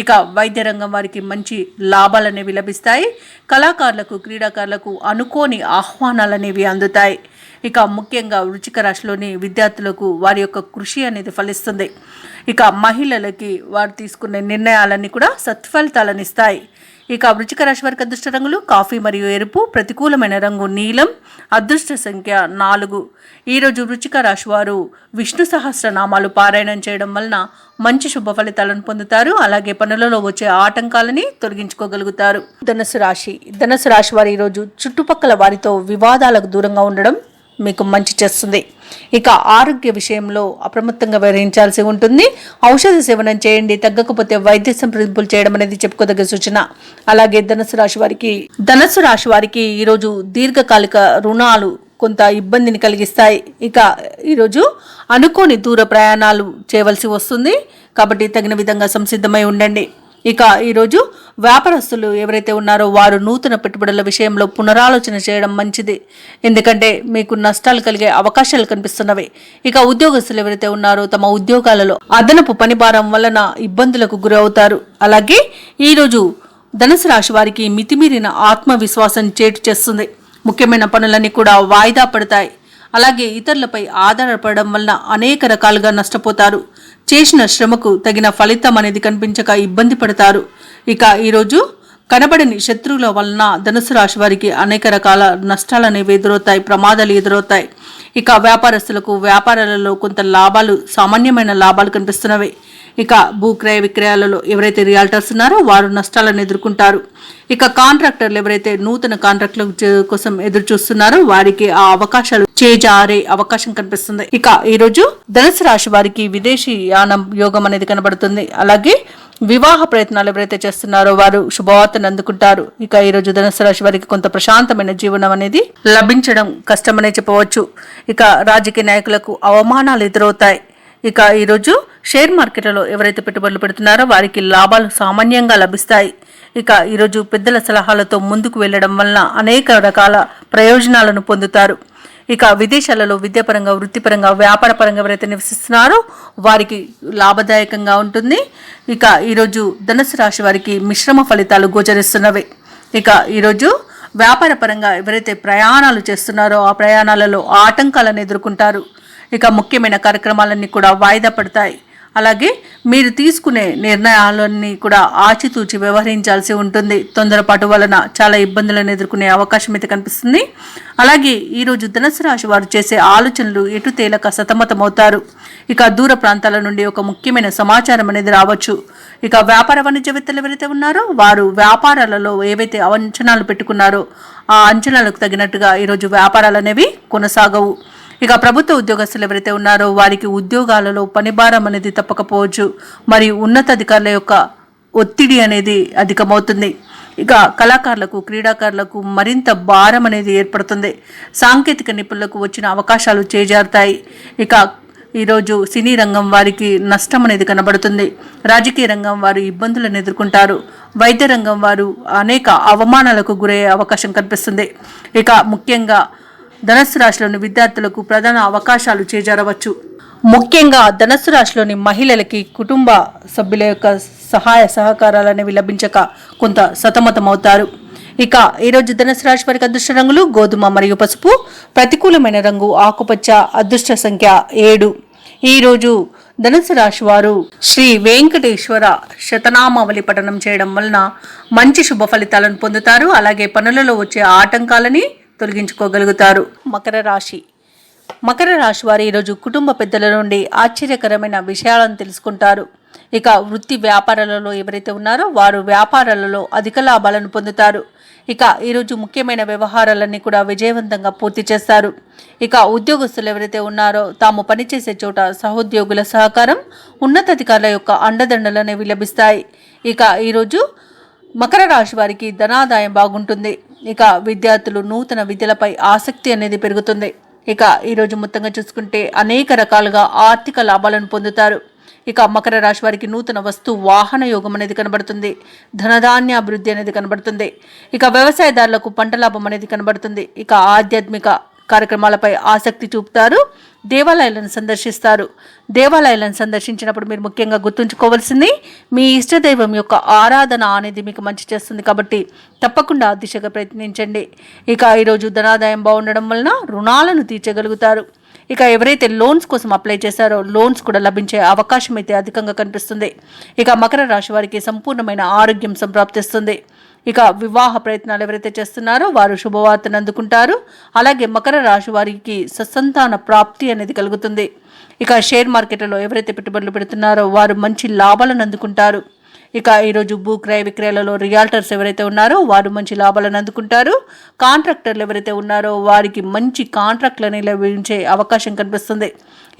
ఇక వైద్య రంగం వారికి మంచి లాభాలు అనేవి లభిస్తాయి. కళాకారులకు, క్రీడాకారులకు అనుకోని ఆహ్వానాలు అనేవి అందుతాయి. ఇక ముఖ్యంగా వృశ్చిక రాశిలోని విద్యార్థులకు వారి యొక్క కృషి అనేది ఫలిస్తుంది. ఇక మహిళలకి వారు తీసుకునే నిర్ణయాలన్నీ కూడా సత్ఫలితాలను ఇస్తాయి. ఇక వృశ్చిక రాశి వారికి అదృష్ట రంగులు కాఫీ మరియు ఎరుపు, ప్రతికూలమైన రంగు నీలం, అదృష్ట సంఖ్య 4. ఈరోజు వృశ్చిక రాశి వారు విష్ణు సహస్రనామాలు పారాయణం చేయడం వలన మంచి శుభ ఫలితాలను పొందుతారు. అలాగే పనులలో వచ్చే ఆటంకాలని తొలగించుకోగలుగుతారు. ధనుసు రాశి వారు ఈరోజు చుట్టుపక్కల వారితో వివాదాలకు దూరంగా ఉండడం మీకు మంచి చేస్తుంది. ఇక ఆరోగ్య విషయంలో అప్రమత్తంగా వ్యవహరించాల్సి ఉంటుంది. ఔషధ సేవనం చేయండి. తగ్గకపోతే వైద్య సంప్రదింపులు చేయడం అనేది చెప్పుకోదగ్గ సూచన. అలాగే ధనుసు రాశి వారికి ఈరోజు దీర్ఘకాలిక రుణాలు కొంత ఇబ్బందిని కలిగిస్తాయి. ఇక ఈరోజు అనుకోని దూర ప్రయాణాలు చేయవలసి వస్తుంది కాబట్టి తగిన విధంగా సంసిద్ధమై ఉండండి. ఇక ఈరోజు వ్యాపారస్తులు ఎవరైతే ఉన్నారో వారు నూతన పెట్టుబడుల విషయంలో పునరాలోచన చేయడం మంచిది. ఎందుకంటే మీకు నష్టాలు కలిగే అవకాశాలు కనిపిస్తున్నవి. ఇక ఉద్యోగస్తులు ఎవరైతే ఉన్నారో తమ ఉద్యోగాలలో అదనపు పని భారం వలన ఇబ్బందులకు గురవుతారు. అలాగే ఈరోజు ధనుసు రాశి వారికి మితిమీరిన ఆత్మవిశ్వాసం చేటు చేస్తుంది. ముఖ్యమైన పనులన్నీ కూడా వాయిదా పడతాయి. అలాగే ఇతరులపై ఆధారపడడం వలన అనేక రకాలుగా నష్టపోతారు. చేసిన శ్రమకు తగిన ఫలితం అనేది కనిపించక ఇబ్బంది పడతారు. ఇక ఈరోజు కనబడని శత్రువుల వలన ధనుసు రాశి వారికి అనేక రకాల నష్టాలు అనేవి ఎదురవుతాయి, ప్రమాదాలు ఎదురవుతాయి. ఇక వ్యాపారస్తులకు వ్యాపారాలలో కొంత లాభాలు, సామాన్యమైన లాభాలు కనిపిస్తున్నవి. ఇక భూక్రయ విక్రయాలలో ఎవరైతే రియాల్టర్స్ ఉన్నారో వారు నష్టాలను ఎదుర్కొంటారు. ఇక కాంట్రాక్టర్లు ఎవరైతే నూతన కాంట్రాక్టుల కోసం ఎదురు చూస్తున్నారో వారికి ఆ అవకాశాలు చేజారే అవకాశం కనిపిస్తుంది. ఇక ఈరోజు ధనుసు రాశి వారికి విదేశీ యానం యోగం అనేది కనబడుతుంది. అలాగే వివాహ ప్రయత్నాలు ఎవరైతే చేస్తున్నారో వారు శుభవార్తను అందుకుంటారు. ఇక ఈరోజు ధనుసు రాశి వారికి కొంత ప్రశాంతమైన జీవనం అనేది లభించడం కష్టమనే చెప్పవచ్చు. ఇక రాజకీయ నాయకులకు అవమానాలు ఎదురవుతాయి. ఇక ఈరోజు షేర్ మార్కెట్లలో ఎవరైతే పెట్టుబడులు పెడుతున్నారో వారికి లాభాలు సామాన్యంగా లభిస్తాయి. ఇక ఈరోజు పెద్దల సలహాలతో ముందుకు వెళ్లడం వలన అనేక రకాల ప్రయోజనాలను పొందుతారు. ఇక విదేశాలలో విద్యాపరంగా, వృత్తిపరంగా, వ్యాపార పరంగా ఎవరైతే నివసిస్తున్నారో వారికి లాభదాయకంగా ఉంటుంది. ఇక ఈరోజు ధనుసు రాశి వారికి మిశ్రమ ఫలితాలు గోచరిస్తున్నవి. ఇక ఈరోజు వ్యాపార పరంగా ఎవరైతే ప్రయాణాలు చేస్తున్నారో ఆ ప్రయాణాలలో ఆటంకాలను ఎదుర్కొంటారు. ఇక ముఖ్యమైన కార్యక్రమాలన్నీ కూడా వాయిదా పడతాయి. అలాగే మీరు తీసుకునే నిర్ణయాలన్నీ కూడా ఆచితూచి వ్యవహరించాల్సి ఉంటుంది. తొందరపాటు వలన చాలా ఇబ్బందులను ఎదుర్కొనే అవకాశం అయితే కనిపిస్తుంది. అలాగే ఈరోజు ధనుసు రాశి వారు చేసే ఆలోచనలు ఎటు తేలక సతమతమవుతారు. ఇక దూర ప్రాంతాల నుండి ఒక ముఖ్యమైన సమాచారం అనేది రావచ్చు. ఇక వ్యాపార వాణిజ్యవేత్తలు ఎవరైతే ఉన్నారో వారు వ్యాపారాలలో ఏవైతే అంచనాలు పెట్టుకున్నారో ఆ అంచనాలకు తగినట్టుగా ఈరోజు వ్యాపారాలు అనేవి కొనసాగవు. ఇక ప్రభుత్వ ఉద్యోగస్తులు ఎవరైతే ఉన్నారో వారికి ఉద్యోగాలలో పనిభారం అనేది తప్పకపోవచ్చు. మరియు ఉన్నతాధికారుల యొక్క ఒత్తిడి అనేది అధికమవుతుంది. ఇక కళాకారులకు, క్రీడాకారులకు మరింత భారం అనేది ఏర్పడుతుంది. సాంకేతిక నిపుణులకు వచ్చిన అవకాశాలు చేజారుతాయి. ఇక ఈరోజు సినీ రంగం వారికి నష్టం అనేది కనబడుతుంది. రాజకీయ రంగం వారు ఇబ్బందులను ఎదుర్కొంటారు. వైద్య రంగం వారు అనేక అవమానాలకు గురయ్యే అవకాశం కనిపిస్తుంది. ఇక ముఖ్యంగా ధనుసు రాశిలోని విద్యార్థులకు ప్రధాన అవకాశాలు చేజారవచ్చు. ముఖ్యంగా ధనుసు రాశిలోని మహిళలకి కుటుంబ సభ్యుల యొక్క సహాయ సహకారాలు అనేవి లభించక కొంత సతమతమవుతారు. ఇక ఈరోజు ధనుసు రాశి వారికి అదృష్ట రంగులు గోధుమ మరియు పసుపు. ప్రతికూలమైన రంగు ఆకుపచ్చ. అదృష్ట సంఖ్య 7. ఈరోజు ధనుసు రాశి వారు శ్రీ వెంకటేశ్వర శతనామావళి పఠనం చేయడం వలన మంచి శుభ ఫలితాలను పొందుతారు. అలాగే పనులలో వచ్చే ఆటంకాలని తొలగించుకోగలుగుతారు. మకర రాశి వారు ఈరోజు కుటుంబ పెద్దల నుండి ఆశ్చర్యకరమైన విషయాలను తెలుసుకుంటారు. ఇక వృత్తి వ్యాపారాలలో ఎవరైతే ఉన్నారో వారు వ్యాపారాలలో అధిక లాభాలను పొందుతారు. ఇక ఈరోజు ముఖ్యమైన వ్యవహారాలన్నీ కూడా విజయవంతంగా పూర్తి చేస్తారు. ఇక ఉద్యోగస్తులు ఎవరైతే ఉన్నారో తాము పనిచేసే చోట సహోద్యోగుల సహకారం, ఉన్నతాధికారుల యొక్క అండదండలు అనేవి లభిస్తాయి. ఇక ఈరోజు మకర రాశి వారికి ధనాదాయం బాగుంటుంది. ఇక విద్యార్థులు నూతన విద్యలపై ఆసక్తి అనేది పెరుగుతుంది. ఇక ఈరోజు మొత్తంగా చూసుకుంటే అనేక రకాలుగా ఆర్థిక లాభాలను పొందుతారు. ఇక మకర రాశి వారికి నూతన వస్తు వాహన యోగం అనేది కనబడుతుంది. ధనధాన్య అభివృద్ధి అనేది కనబడుతుంది. ఇక వ్యవసాయదారులకు పంట లాభం అనేది కనబడుతుంది. ఇక ఆధ్యాత్మిక కార్యక్రమాలపై ఆసక్తి చూపుతారు. దేవాలయాలను సందర్శిస్తారు. దేవాలయాలను సందర్శించినప్పుడు మీరు ముఖ్యంగా గుర్తుంచుకోవాల్సింది మీ ఇష్టదైవం యొక్క ఆరాధన అనేది మీకు మంచి చేస్తుంది. కాబట్టి తప్పకుండా ఆ దిశగా ప్రయత్నించండి. ఇక ఈరోజు ధనాదాయం బాగుండడం వలన రుణాలను తీర్చగలుగుతారు. ఇక ఎవరైతే లోన్స్ కోసం అప్లై చేశారో లోన్స్ కూడా లభించే అవకాశం అయితే అధికంగా కనిపిస్తుంది. ఇక మకర రాశి వారికి సంపూర్ణమైన ఆరోగ్యం సంప్రాప్తిస్తుంది. ఇక వివాహ ప్రయత్నాలు ఎవరైతే చేస్తున్నారో వారు శుభవార్తను అందుకుంటారు. అలాగే మకర రాశి వారికి సత్సంతాన ప్రాప్తి అనేది కలుగుతుంది. ఇక షేర్ మార్కెట్లో ఎవరైతే పెట్టుబడులు పెడుతున్నారో వారు మంచి లాభాలను అందుకుంటారు. ఇక ఈరోజు భూ క్రయ విక్రయాలలో రియాల్టర్స్ ఎవరైతే ఉన్నారో వారు మంచి లాభాలను అందుకుంటారు. కాంట్రాక్టర్లు ఎవరైతే ఉన్నారో వారికి మంచి కాంట్రాక్ట్లని లభించే అవకాశం కనిపిస్తుంది.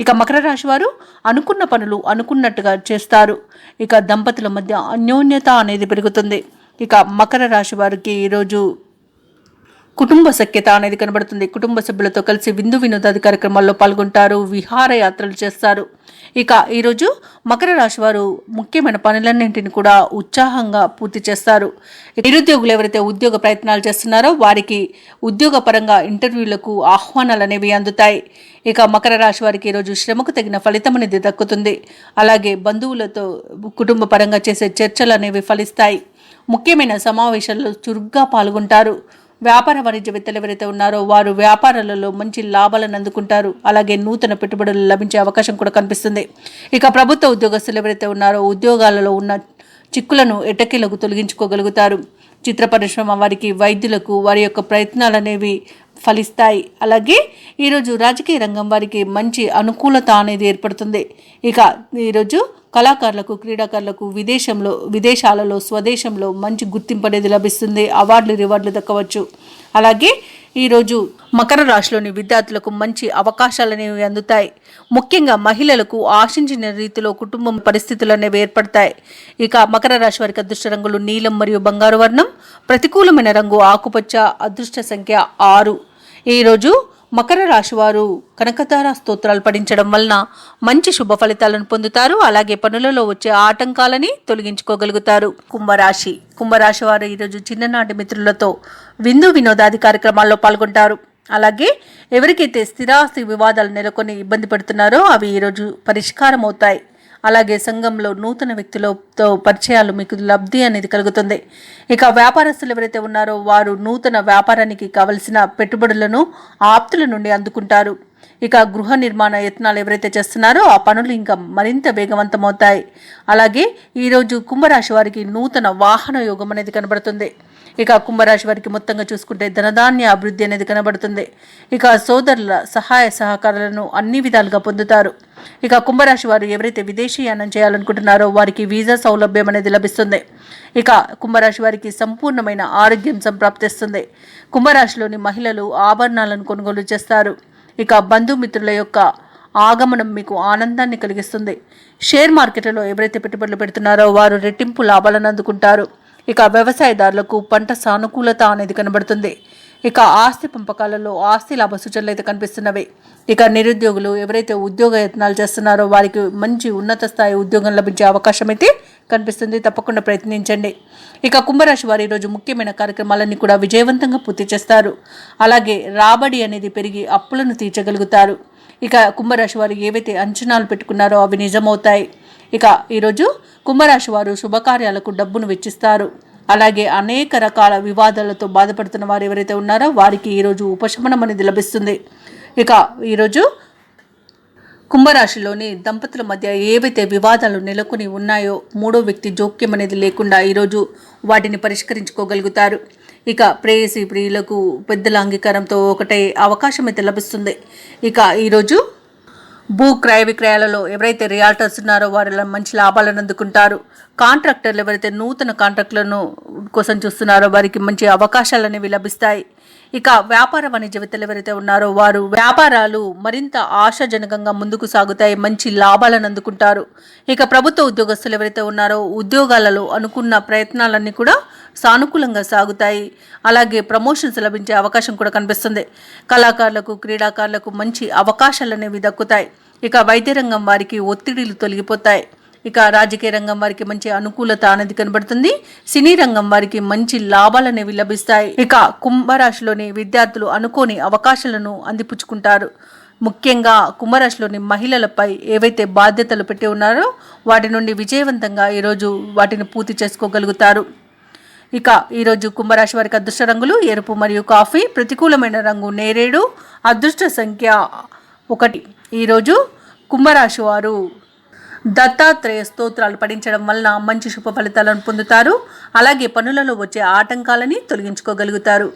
ఇక మకర రాశి వారు అనుకున్న పనులు అనుకున్నట్టుగా చేస్తారు. ఇక దంపతుల మధ్య అన్యోన్యత అనేది పెరుగుతుంది. ఇక మకర రాశి వారికి ఈరోజు కుటుంబ సఖ్యత అనేది కనబడుతుంది. కుటుంబ సభ్యులతో కలిసి విందు వినోదాది కార్యక్రమాల్లో పాల్గొంటారు. విహారయాత్రలు చేస్తారు. ఇక ఈరోజు మకర రాశి వారు ముఖ్యమైన పనులన్నింటిని కూడా ఉత్సాహంగా పూర్తి చేస్తారు. నిరుద్యోగులు ఎవరైతే ఉద్యోగ ప్రయత్నాలు చేస్తున్నారో వారికి ఉద్యోగ పరంగా ఇంటర్వ్యూలకు ఆహ్వానాలు అనేవి అందుతాయి. ఇక మకర రాశి వారికి ఈరోజు శ్రమకు తగిన ఫలితం అనేది దక్కుతుంది. అలాగే బంధువులతో కుటుంబ పరంగా చేసే చర్చలు అనేవి ఫలిస్తాయి. ముఖ్యమైన సమావేశాల్లో చురుగ్గా పాల్గొంటారు. వ్యాపార వాణిజ్యవేత్తలు ఎవరైతే ఉన్నారో వారు వ్యాపారాలలో మంచి లాభాలను అందుకుంటారు. అలాగే నూతన పెట్టుబడులు లభించే అవకాశం కూడా కనిపిస్తుంది. ఇక ప్రభుత్వ ఉద్యోగస్తులు ఎవరైతే ఉన్నారో ఉద్యోగాలలో ఉన్న చిక్కులను ఎట్టకేలకు తొలగించుకోగలుగుతారు. చిత్ర పరిశ్రమ వారికి, వైద్యులకు వారి యొక్క ప్రయత్నాలు అనేవి ఫలిస్తాయి. అలాగే ఈరోజు రాజకీయ రంగం వారికి మంచి అనుకూలత అనేది ఏర్పడుతుంది. ఇక ఈరోజు కళాకారులకు, క్రీడాకారులకు విదేశాలలో, స్వదేశంలో మంచి గుర్తింపు అనేది లభిస్తుంది. రివార్డులు దక్కవచ్చు. అలాగే ఈరోజు మకర రాశిలోని విద్యార్థులకు మంచి అవకాశాలు అనేవి అందుతాయి. ముఖ్యంగా మహిళలకు ఆశించిన రీతిలో కుటుంబం పరిస్థితులు అనేవి ఏర్పడతాయి. ఇక మకర రాశి వారికి అదృష్ట రంగులు నీలం మరియు బంగారు వర్ణం. ప్రతికూలమైన రంగు ఆకుపచ్చ. అదృష్ట సంఖ్య 6. ఈరోజు మకర రాశి వారు కనకతార స్తోత్రాలు పఠించడం వలన మంచి శుభ ఫలితాలను పొందుతారు. అలాగే పనులలో వచ్చే ఆటంకాలని తొలగించుకోగలుగుతారు. కుంభరాశి వారు ఈరోజు చిన్ననాటి మిత్రులతో విందు వినోదాది కార్యక్రమాల్లో పాల్గొంటారు. అలాగే ఎవరికైతే స్థిరాస్తి వివాదాలు నెలకొని ఇబ్బంది పడుతున్నారో అవి ఈరోజు పరిష్కారం అవుతాయి. అలాగే సంఘంలో నూతన వ్యక్తులతో పరిచయాలు మీకు లబ్ధి అనేది కలుగుతుంది. ఇక వ్యాపారస్తులు ఎవరైతే ఉన్నారో వారు నూతన వ్యాపారానికి కావలసిన పెట్టుబడులను ఆప్తుల నుండి అందుకుంటారు. ఇక గృహ నిర్మాణ యత్నాలు ఎవరైతే చేస్తున్నారో ఆ పనులు ఇంకా మరింత వేగవంతమవుతాయి. అలాగే ఈరోజు కుంభరాశి వారికి నూతన వాహన యోగం అనేది కనబడుతుంది. ఇక కుంభరాశి వారికి మొత్తంగా చూసుకుంటే ధనధాన్య అభివృద్ధి అనేది కనబడుతుంది. ఇక సోదరుల సహాయ సహకారాలను అన్ని విధాలుగా పొందుతారు. ఇక కుంభరాశి వారు ఎవరైతే విదేశీయానం చేయాలనుకుంటున్నారో వారికి వీసా సౌలభ్యం అనేది లభిస్తుంది. ఇక కుంభరాశి వారికి సంపూర్ణమైన ఆరోగ్యం సంప్రాప్తిస్తుంది. కుంభరాశిలోని మహిళలు ఆభరణాలను కొనుగోలు చేస్తారు. ఇక బంధుమిత్రుల యొక్క ఆగమనం మీకు ఆనందాన్ని కలిగిస్తుంది. షేర్ మార్కెట్లలో ఎవరైతే పెట్టుబడులు పెడుతున్నారో వారు రెట్టింపు లాభాలను అందుకుంటారు. ఇక వ్యవసాయదారులకు పంట సానుకూలత అనేది కనబడుతుంది. ఇక ఆస్తి పంపకాలలో ఆస్తి లాభ సూచనలు అయితే కనిపిస్తున్నవి. ఇక నిరుద్యోగులు ఎవరైతే ఉద్యోగ యత్నాలు చేస్తున్నారో వారికి మంచి ఉన్నత స్థాయి ఉద్యోగం లభించే అవకాశం అయితే కనిపిస్తుంది. తప్పకుండా ప్రయత్నించండి. ఇక కుంభరాశి వారు ఈరోజు ముఖ్యమైన కార్యక్రమాలన్నీ కూడా విజయవంతంగా పూర్తి చేస్తారు. అలాగే రాబడి అనేది పెరిగి అప్పులను తీర్చగలుగుతారు. ఇక కుంభరాశి వారు ఏవైతే అంచనాలు పెట్టుకున్నారో అవి నిజమవుతాయి. ఇక ఈరోజు కుంభరాశి వారు శుభకార్యాలకు డబ్బును వెచ్చిస్తారు. అలాగే అనేక రకాల వివాదాలతో బాధపడుతున్న వారు ఎవరైతే ఉన్నారో వారికి ఈరోజు ఉపశమనం అనేది లభిస్తుంది. ఇక ఈరోజు కుంభరాశిలోని దంపతుల మధ్య ఏవైతే వివాదాలు నెలకొని ఉన్నాయో మూడో వ్యక్తి జోక్యం అనేది లేకుండా ఈరోజు వాటిని పరిష్కరించుకోగలుగుతారు. ఇక ప్రేయసి ప్రియులకు పెద్దల అంగీకారంతో ఒకటే అవకాశం అయితే లభిస్తుంది. ఇక ఈరోజు భూ క్రయ విక్రయాలలో ఎవరైతే రియాల్టర్స్ ఉన్నారో వారిలో మంచి లాభాలను అందుకుంటారు. కాంట్రాక్టర్లు ఎవరైతే నూతన కాంట్రాక్టులను కోసం చూస్తున్నారో వారికి మంచి అవకాశాలు అనేవి లభిస్తాయి. ఇక వ్యాపార వాణిజ్యవేత్తలు ఎవరైతే ఉన్నారో వారు వ్యాపారాలు మరింత ఆశాజనకంగా ముందుకు సాగుతాయి, మంచి లాభాలను అందుకుంటారు. ఇక ప్రభుత్వ ఉద్యోగస్తులు ఎవరైతే ఉన్నారో ఉద్యోగాలలో అనుకున్న ప్రయత్నాలన్నీ కూడా సానుకూలంగా సాగుతాయి. అలాగే ప్రమోషన్స్ లభించే అవకాశం కూడా కనిపిస్తుంది. కళాకారులకు క్రీడాకారులకు మంచి అవకాశాలు అనేవి దక్కుతాయి. ఇక వైద్య రంగం వారికి ఒత్తిడిలు తొలగిపోతాయి. ఇక రాజకీయ రంగం వారికి మంచి అనుకూలత అనేది కనబడుతుంది. సినీ రంగం వారికి మంచి లాభాలు అనేవి లభిస్తాయి. ఇక కుంభరాశిలోని విద్యార్థులు అనుకోని అవకాశాలను అందిపుచ్చుకుంటారు. ముఖ్యంగా కుంభరాశిలోని మహిళలపై ఏవైతే బాధ్యతలు పెట్టి ఉన్నారో వాటి నుండి విజయవంతంగా ఈరోజు వాటిని పూర్తి చేసుకోగలుగుతారు. ఇక ఈరోజు కుంభరాశి వారికి అదృష్ట రంగులు ఎరుపు మరియు కాఫీ, ప్రతికూలమైన రంగు నేరేడు, అదృష్ట సంఖ్య 1. ఈరోజు కుంభరాశి వారు దత్తాత్రేయ స్తోత్రాలు పఠించడం వలన మంచి శుభ ఫలితాలను పొందుతారు. అలాగే పనులలో వచ్చే ఆటంకాలని తొలగించుకోగలుగుతారు.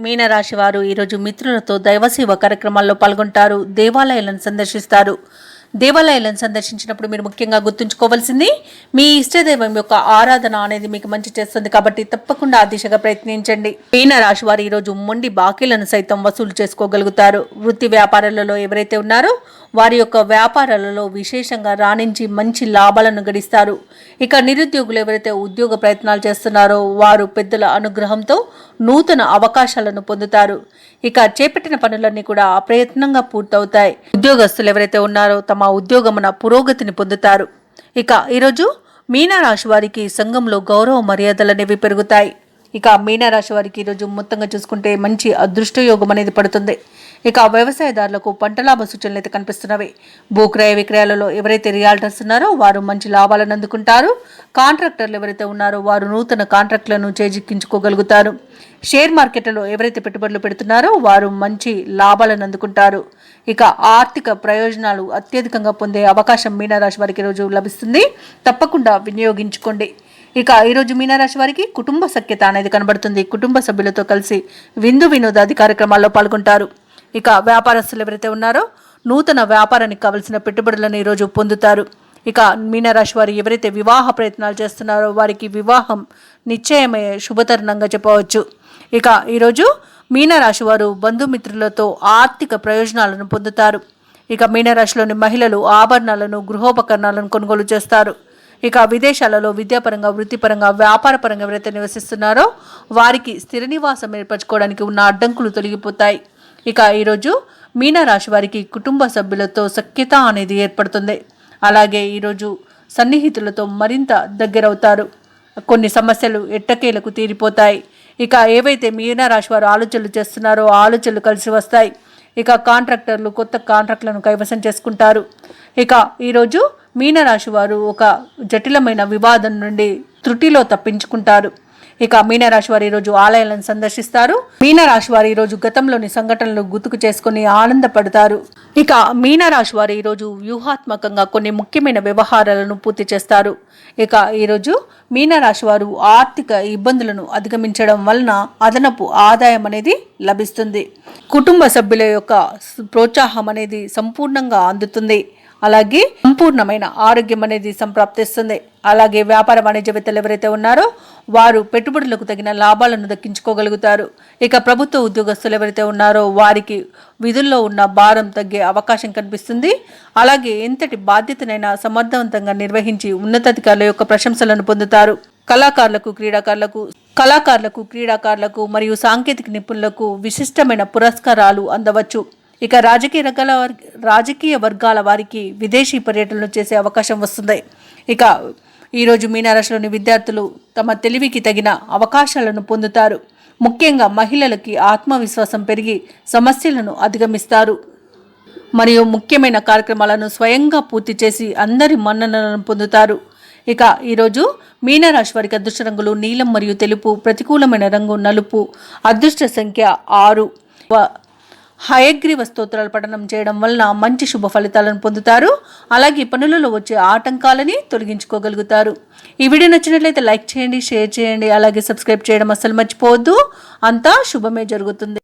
మీనరాశి వారు ఈరోజు మిత్రులతో దైవసేవ కార్యక్రమాల్లో పాల్గొంటారు. దేవాలయాలను సందర్శిస్తారు. దేవాలయాలను సందర్శించినప్పుడు మీరు ముఖ్యంగా గుర్తుంచుకోవాల్సింది మీ ఇష్టదైవం యొక్క ఆరాధన అనేది మీకు మంచి చేస్తుంది. కాబట్టి తప్పకుండా ఆ దిశగా ప్రయత్నించండి. మీనరాశి వారు ఈరోజు మొండి బాకీలను సైతం వసూలు చేసుకోగలుగుతారు. వృత్తి వ్యాపారాలలో ఎవరైతే ఉన్నారో వారి యొక్క వ్యాపారాలలో విశేషంగా రాణించి మంచి లాభాలను గడిస్తారు. ఇక నిరుద్యోగులు ఎవరైతే ఉద్యోగ ప్రయత్నాలు చేస్తున్నారో వారు పెద్దల అనుగ్రహంతో నూతన అవకాశాలను పొందుతారు. ఇక చేపట్టిన పనులన్నీ కూడా అప్రయత్నంగా పూర్తవుతాయి. ఉద్యోగస్తులు ఎవరైతే ఉన్నారో తమ ఉద్యోగమున పురోగతిని పొందుతారు. ఇక ఈరోజు మీనరాశి వారికి సంఘంలో గౌరవ మర్యాదలు అనేవి పెరుగుతాయి. ఇక మీనరాశి వారికి ఈరోజు మొత్తంగా చూసుకుంటే మంచి అదృష్ట యోగం అనేది పడుతుంది. ఇక వ్యవసాయదారులకు పంట లాభ సూచనలు అయితే కనిపిస్తున్నవి. భూక్రయ విక్రయాలలో ఎవరైతే రియాల్టర్స్ ఉన్నారో వారు మంచి లాభాలను అందుకుంటారు. కాంట్రాక్టర్లు ఎవరైతే ఉన్నారో వారు నూతన కాంట్రాక్టులను చేజిక్కించుకోగలుగుతారు. షేర్ మార్కెట్లలో ఎవరైతే పెట్టుబడులు పెడుతున్నారో వారు మంచి లాభాలను అందుకుంటారు. ఇక ఆర్థిక ప్రయోజనాలు అత్యధికంగా పొందే అవకాశం మీనరాశి వారికి ఈరోజు లభిస్తుంది. తప్పకుండా వినియోగించుకోండి. ఇక ఈరోజు మీనరాశి వారికి కుటుంబ సఖ్యత అనేది కనబడుతుంది. కుటుంబ సభ్యులతో కలిసి విందు వినోదాది కార్యక్రమాల్లో పాల్గొంటారు. ఇక వ్యాపారస్తులు ఎవరైతే ఉన్నారో నూతన వ్యాపారానికి కావలసిన పెట్టుబడులను ఈరోజు పొందుతారు. ఇక మీనరాశి వారు ఎవరైతే వివాహ ప్రయత్నాలు చేస్తున్నారో వారికి వివాహం నిశ్చయమయ్యే శుభతరుణంగా చెప్పవచ్చు. ఇక ఈరోజు మీనరాశి వారు బంధుమిత్రులతో ఆర్థిక ప్రయోజనాలను పొందుతారు. ఇక మీనరాశిలోని మహిళలు ఆభరణాలను గృహోపకరణాలను కొనుగోలు చేస్తారు. ఇక విదేశాలలో విద్యాపరంగా వృత్తిపరంగా వ్యాపారపరంగా ఎవరైతే నివసిస్తున్నారో వారికి స్థిర నివాసం ఏర్పరచుకోవడానికి ఉన్న అడ్డంకులు తొలగిపోతాయి. ఇక ఈరోజు మీనరాశి వారికి కుటుంబ సభ్యులతో సఖ్యత అనేది ఏర్పడుతుంది. అలాగే ఈరోజు సన్నిహితులతో మరింత దగ్గరవుతారు. కొన్ని సమస్యలు ఎట్టకేలకు తీరిపోతాయి. ఇక ఏవైతే మీనరాశి వారు ఆలోచనలు చేస్తున్నారో ఆలోచనలు కలిసి వస్తాయి. ఇక కాంట్రాక్టర్లు కొత్త కాంట్రాక్టులను కైవసం చేసుకుంటారు. ఇక ఈరోజు మీనరాశి వారు ఒక జటిలమైన వివాదం నుండి త్రుటిలో తప్పించుకుంటారు. ఇక మీనరాశి వారు ఈరోజు ఆలయాలను సందర్శిస్తారు. మీనరాశి వారు ఈరోజు గతంలోని సంఘటనలు గుర్తుకు చేసుకుని ఆనందపడతారు. ఇక మీనరాశి వారు ఈరోజు వ్యూహాత్మకంగా కొన్ని ముఖ్యమైన వ్యవహారాలను పూర్తి చేస్తారు. ఇక ఈరోజు మీనరాశి వారు ఆర్థిక ఇబ్బందులను అధిగమించడం వలన అదనపు ఆదాయం అనేది లభిస్తుంది. కుటుంబ సభ్యుల యొక్క ప్రోత్సాహం అనేది సంపూర్ణంగా అందుతుంది. అలాగే సంపూర్ణమైన ఆరోగ్యం అనేది సంప్రాప్తిస్తుంది. అలాగే వ్యాపార వాణిజ్యవేత్తలు ఎవరైతే ఉన్నారో వారు పెట్టుబడులకు తగిన లాభాలను దక్కించుకోగలుగుతారు. ఇక ప్రభుత్వ ఉద్యోగస్తులు ఎవరైతే ఉన్నారో వారికి విధుల్లో ఉన్న భారం తగ్గే అవకాశం కనిపిస్తుంది. అలాగే ఎంతటి బాధ్యతనైనా సమర్థవంతంగా నిర్వహించి ఉన్నతాధికారుల యొక్క ప్రశంసలను పొందుతారు. కళాకారులకు క్రీడాకారులకు మరియు సాంకేతిక నిపుణులకు విశిష్టమైన పురస్కారాలు అందవచ్చు. ఇక రాజకీయ వర్గాల వారికి విదేశీ పర్యటనలు చేసే అవకాశం వస్తుంది. ఇక ఈరోజు మీనరాశిలోని విద్యార్థులు తమ తెలివికి తగిన అవకాశాలను పొందుతారు. ముఖ్యంగా మహిళలకి ఆత్మవిశ్వాసం పెరిగి సమస్యలను అధిగమిస్తారు మరియు ముఖ్యమైన కార్యక్రమాలను స్వయంగా పూర్తి చేసి అందరి మన్ననలను పొందుతారు. ఇక ఈరోజు మీనరాశి వారికి అదృష్ట రంగులు నీలం మరియు తెలుపు, ప్రతికూలమైన రంగు నలుపు, అదృష్ట సంఖ్య 6. హయగ్రీవ స్తోత్రాలు పఠనం చేయడం వలన మంచి శుభ ఫలితాలను పొందుతారు. అలాగే పనులలో వచ్చే ఆటంకాలని తొలగించుకోగలుగుతారు. ఈ వీడియో నచ్చినట్లయితే లైక్ చేయండి, షేర్ చేయండి, అలాగే సబ్స్క్రైబ్ చేయడం అస్సలు మర్చిపోవద్దు. అంతా శుభమే జరుగుతుంది.